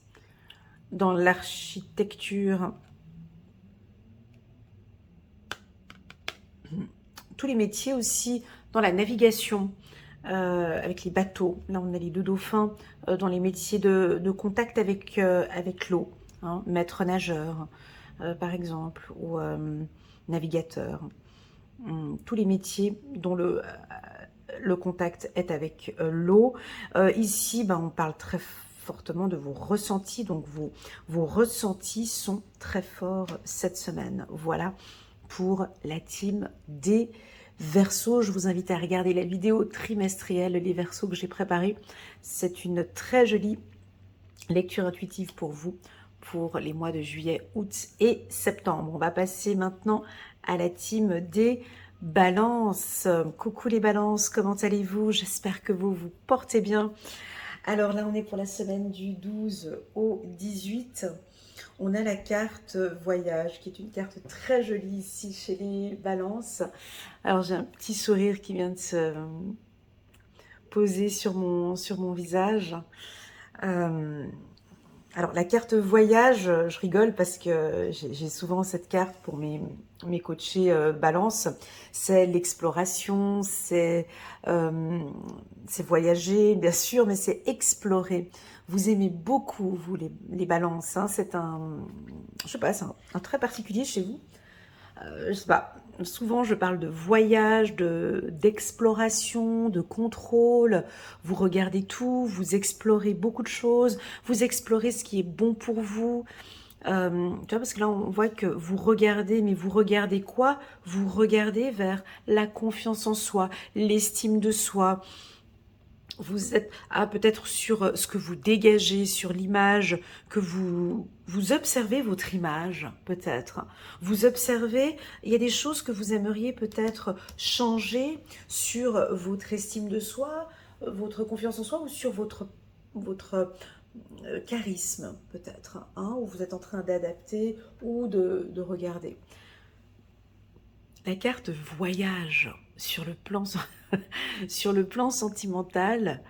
[SPEAKER 1] dans l'architecture, tous les métiers aussi dans la navigation, avec les bateaux. Là, on a les 2 dauphins dans les métiers de contact avec l'eau. Hein, maître nageur, par exemple, ou navigateur. Tous les métiers dont le contact est avec l'eau. Ici, ben, on parle très fortement de vos ressentis. Donc, vos ressentis sont très forts cette semaine. Voilà pour la team des Verseaux. Je vous invite à regarder la vidéo trimestrielle Les Verseaux que j'ai préparée. C'est une très jolie lecture intuitive pour vous, pour les mois de juillet, août et septembre. On va passer maintenant à la team des Balances. Coucou les Balances, comment allez-vous? J'espère que vous vous portez bien. Alors là, on est pour la semaine du 12 au 18. On a la carte voyage, qui est une carte très jolie ici chez les Balances. Alors j'ai un petit sourire qui vient de se poser sur mon visage. Alors la carte voyage, je rigole parce que j'ai souvent cette carte pour mes coachés Balance. C'est l'exploration, c'est voyager bien sûr, mais c'est explorer. Vous aimez beaucoup, vous, les Balances. Hein. C'est je sais pas, c'est un trait particulier chez vous. Je sais pas. Souvent, je parle de voyage, d'exploration, de contrôle. Vous regardez tout, vous explorez beaucoup de choses. Vous explorez ce qui est bon pour vous. Tu vois, parce que là, on voit que vous regardez, mais vous regardez quoi? Vous regardez vers la confiance en soi, l'estime de soi. Vous êtes peut-être sur ce que vous dégagez, sur l'image, que vous observez votre image, peut-être. Vous observez, il y a des choses que vous aimeriez peut-être changer sur votre estime de soi, votre confiance en soi ou sur votre charisme peut-être, hein, où vous êtes en train d'adapter ou de regarder. La carte voyage sur le plan, sur le plan sentimental,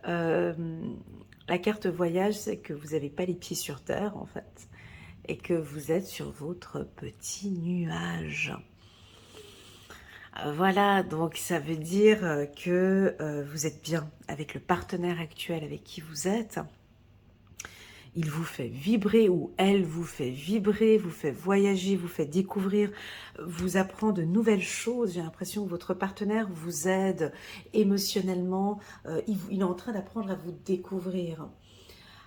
[SPEAKER 1] la carte voyage, c'est que vous n'avez pas les pieds sur terre en fait, et que vous êtes sur votre petit nuage. Voilà, donc ça veut dire que vous êtes bien avec le partenaire actuel avec qui vous êtes. Il vous fait vibrer ou elle vous fait vibrer, vous fait voyager, vous fait découvrir, vous apprend de nouvelles choses. J'ai l'impression que votre partenaire vous aide émotionnellement. Il est en train d'apprendre à vous découvrir.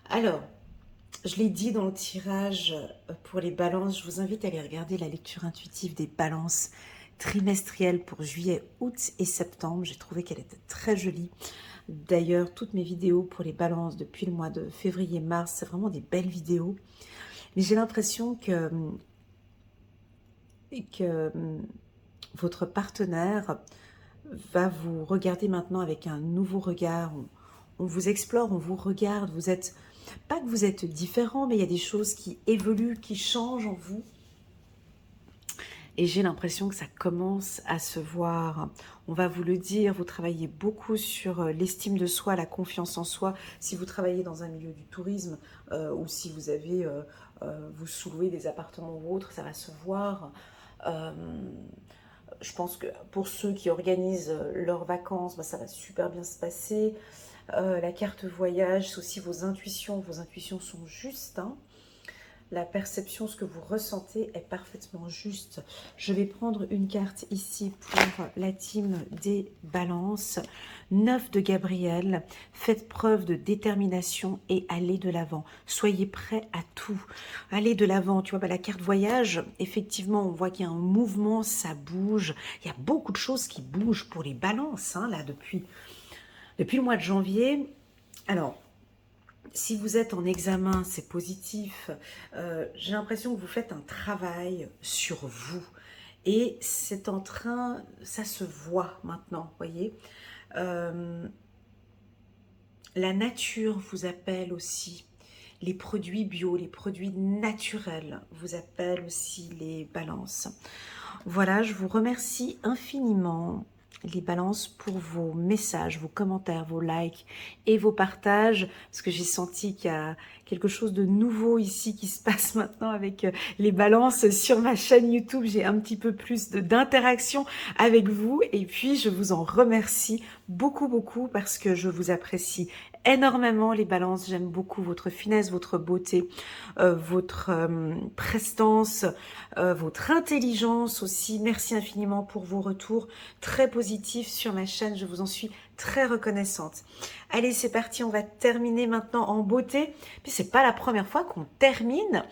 [SPEAKER 1] Alors, je l'ai dit dans le tirage pour les balances, je vous invite à aller regarder la lecture intuitive des balances trimestrielles pour juillet, août et septembre. J'ai trouvé qu'elle était très jolie. D'ailleurs, toutes mes vidéos pour les balances depuis le mois de février-mars, c'est vraiment des belles vidéos. Mais j'ai l'impression que votre partenaire va vous regarder maintenant avec un nouveau regard. On vous explore, on vous regarde. Vous êtes, pas que vous êtes différent, mais il y a des choses qui évoluent, qui changent en vous. Et j'ai l'impression que ça commence à se voir. On va vous le dire, vous travaillez beaucoup sur l'estime de soi, la confiance en soi. Si vous travaillez dans un milieu du tourisme ou si vous avez, vous sous-louez des appartements ou autres, ça va se voir. Je pense que pour ceux qui organisent leurs vacances, bah, ça va super bien se passer. La carte voyage, c'est aussi vos intuitions. Vos intuitions sont justes, hein. La perception, ce que vous ressentez est parfaitement juste. Je vais prendre une carte ici pour la team des balances. 9 de Gabriel. Faites preuve de détermination et allez de l'avant. Soyez prêts à tout. Allez de l'avant. Tu vois, bah, la carte voyage, effectivement, on voit qu'il y a un mouvement, ça bouge. Il y a beaucoup de choses qui bougent pour les balances, hein, là, depuis le mois de janvier. Alors, si vous êtes en examen, c'est positif. J'ai l'impression que vous faites un travail sur vous. Et c'est en train, ça se voit maintenant, voyez. La nature vous appelle aussi. Les produits bio, les produits naturels vous appellent aussi les balances. Voilà, je vous remercie infiniment les balances pour vos messages, vos commentaires, vos likes et vos partages, parce que j'ai senti qu'il y a quelque chose de nouveau ici qui se passe maintenant avec les balances sur ma chaîne YouTube. J'ai un petit peu plus d'interaction avec vous et puis je vous en remercie beaucoup, beaucoup parce que je vous apprécie énormément les balances. J'aime beaucoup votre finesse, votre beauté, votre prestance, votre intelligence aussi. Merci infiniment pour vos retours très positifs sur ma chaîne. Je vous en suis très reconnaissante. Allez, c'est parti. On va terminer maintenant en beauté. Puis c'est pas la première fois qu'on termine.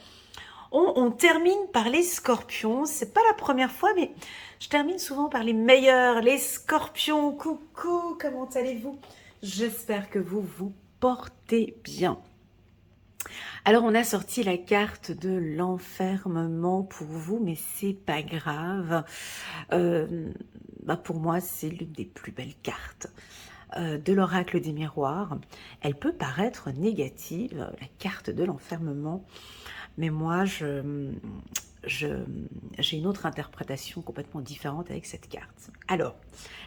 [SPEAKER 1] On termine par les scorpions. C'est pas la première fois, mais je termine souvent par les meilleurs, les scorpions. Coucou, comment allez-vous? J'espère que vous vous portez bien. Alors, on a sorti la carte de l'enfermement pour vous, mais c'est pas grave. Pour moi, c'est l'une des plus belles cartes de l'oracle des miroirs. Elle peut paraître négative, la carte de l'enfermement, mais moi, j'ai une autre interprétation complètement différente avec cette carte. Alors,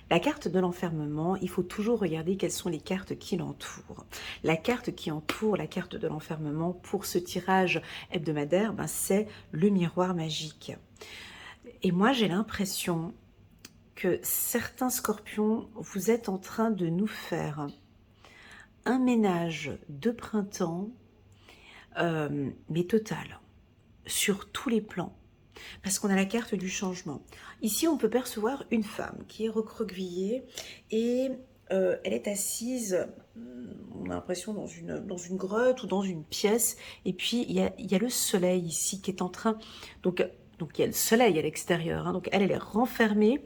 [SPEAKER 1] la carte de l'enfermement, il faut toujours regarder quelles sont les cartes qui l'entourent. La carte qui entoure la carte de l'enfermement pour ce tirage hebdomadaire, c'est le miroir magique. Et moi, j'ai l'impression que certains scorpions, vous êtes en train de nous faire un ménage de printemps, mais total, sur tous les plans. Parce qu'on a la carte du changement. Ici, on peut percevoir une femme qui est recroquevillée et elle est assise, on a l'impression, dans une grotte ou dans une pièce. Et puis, il y a le soleil ici qui est en train... Donc il y a le soleil à l'extérieur. Hein, donc, elle est renfermée.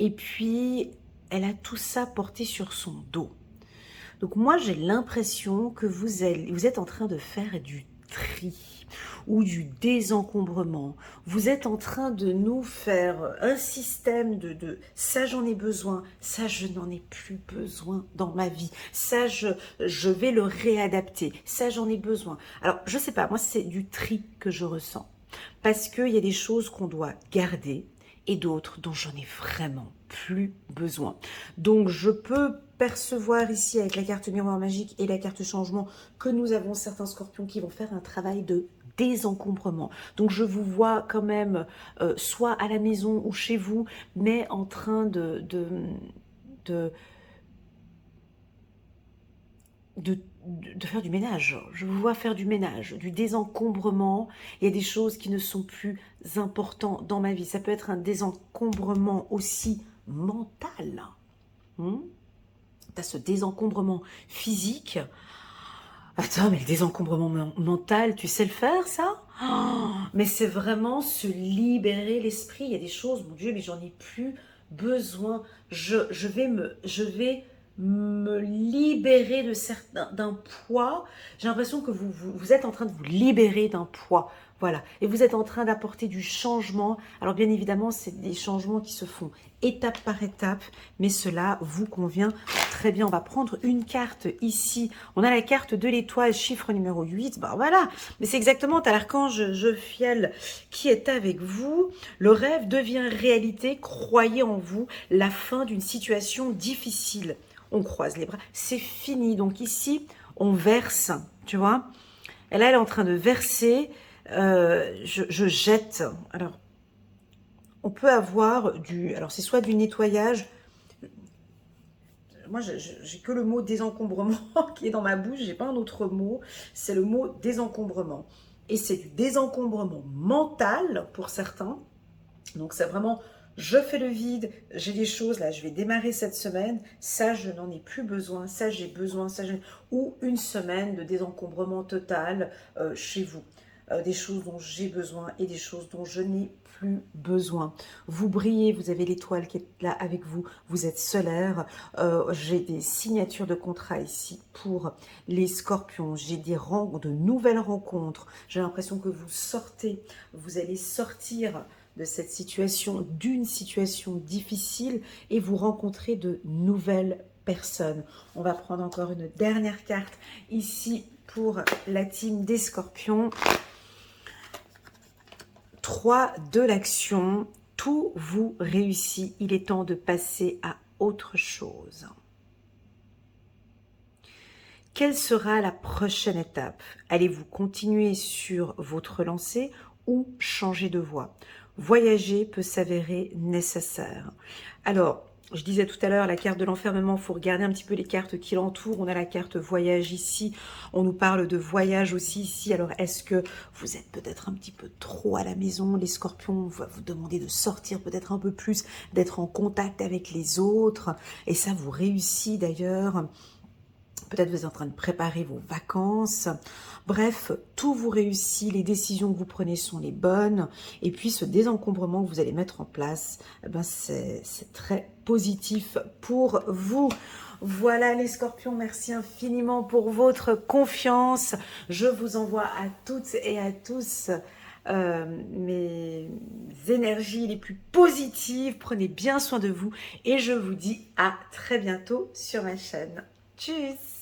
[SPEAKER 1] Et puis, elle a tout ça porté sur son dos. Donc, moi, j'ai l'impression que vous êtes en train de faire du tri ou du désencombrement. Vous êtes en train de nous faire un système de ça j'en ai besoin, ça je n'en ai plus besoin dans ma vie, ça je vais le réadapter, ça j'en ai besoin. Alors je sais pas, moi c'est du tri que je ressens parce qu'il y a des choses qu'on doit garder et d'autres dont j'en ai vraiment plus besoin. Donc je peux percevoir ici avec la carte miroir magique et la carte changement que nous avons certains scorpions qui vont faire un travail de désencombrement. Donc je vous vois quand même soit à la maison ou chez vous, mais en train de faire du ménage. Je vous vois faire du ménage, du désencombrement. Il y a des choses qui ne sont plus importantes dans ma vie. Ça peut être un désencombrement aussi mental. Tu as ce désencombrement physique. Attends, mais le désencombrement mental, tu sais le faire, ça? Oh, mais c'est vraiment se libérer l'esprit. Il y a des choses, mon Dieu, mais j'en ai plus besoin. Je vais me libérer d'un poids. J'ai l'impression que vous êtes en train de vous libérer d'un poids. Voilà. Et vous êtes en train d'apporter du changement. Alors bien évidemment, c'est des changements qui se font étape par étape, mais cela vous convient très bien. On va prendre une carte ici. On a la carte de l'étoile, chiffre numéro 8. Ben voilà. Mais c'est exactement l'archange Jophiel qui est avec vous. Le rêve devient réalité. Croyez en vous. La fin d'une situation difficile. On croise les bras, c'est fini. Donc ici, on verse, tu vois. Et là, elle est en train de verser. Je jette. Alors, on peut avoir du... Alors, c'est soit du nettoyage. Moi, j'ai que le mot désencombrement qui est dans ma bouche. J'ai pas un autre mot. C'est le mot désencombrement. Et c'est du désencombrement mental pour certains. Donc, c'est vraiment... Je fais le vide, j'ai des choses, là, je vais démarrer cette semaine, ça, je n'en ai plus besoin, ça, j'ai besoin, ça, ou une semaine de désencombrement total chez vous. Des choses dont j'ai besoin et des choses dont je n'ai plus besoin. Vous brillez, vous avez l'étoile qui est là avec vous, vous êtes solaire. J'ai des signatures de contrat ici pour les scorpions, j'ai de nouvelles rencontres. J'ai l'impression que vous sortez, vous allez sortir de cette situation, d'une situation difficile et vous rencontrez de nouvelles personnes. On va prendre encore une dernière carte ici pour la team des scorpions. 3 de l'action, tout vous réussit, il est temps de passer à autre chose. Quelle sera la prochaine étape? Allez-vous continuer sur votre lancée ou changer de voie? Voyager peut s'avérer nécessaire. Alors, je disais tout à l'heure, la carte de l'enfermement, il faut regarder un petit peu les cartes qui l'entourent. On a la carte voyage ici, on nous parle de voyage aussi ici. Alors, est-ce que vous êtes peut-être un petit peu trop à la maison? Les scorpions vont vous demander de sortir peut-être un peu plus, d'être en contact avec les autres. Et ça vous réussit d'ailleurs. Peut-être vous êtes en train de préparer vos vacances. Bref, tout vous réussit, les décisions que vous prenez sont les bonnes. Et puis ce désencombrement que vous allez mettre en place, eh ben c'est très positif pour vous. Voilà les scorpions, merci infiniment pour votre confiance. Je vous envoie à toutes et à tous mes énergies les plus positives. Prenez bien soin de vous et je vous dis à très bientôt sur ma chaîne. Tchuss!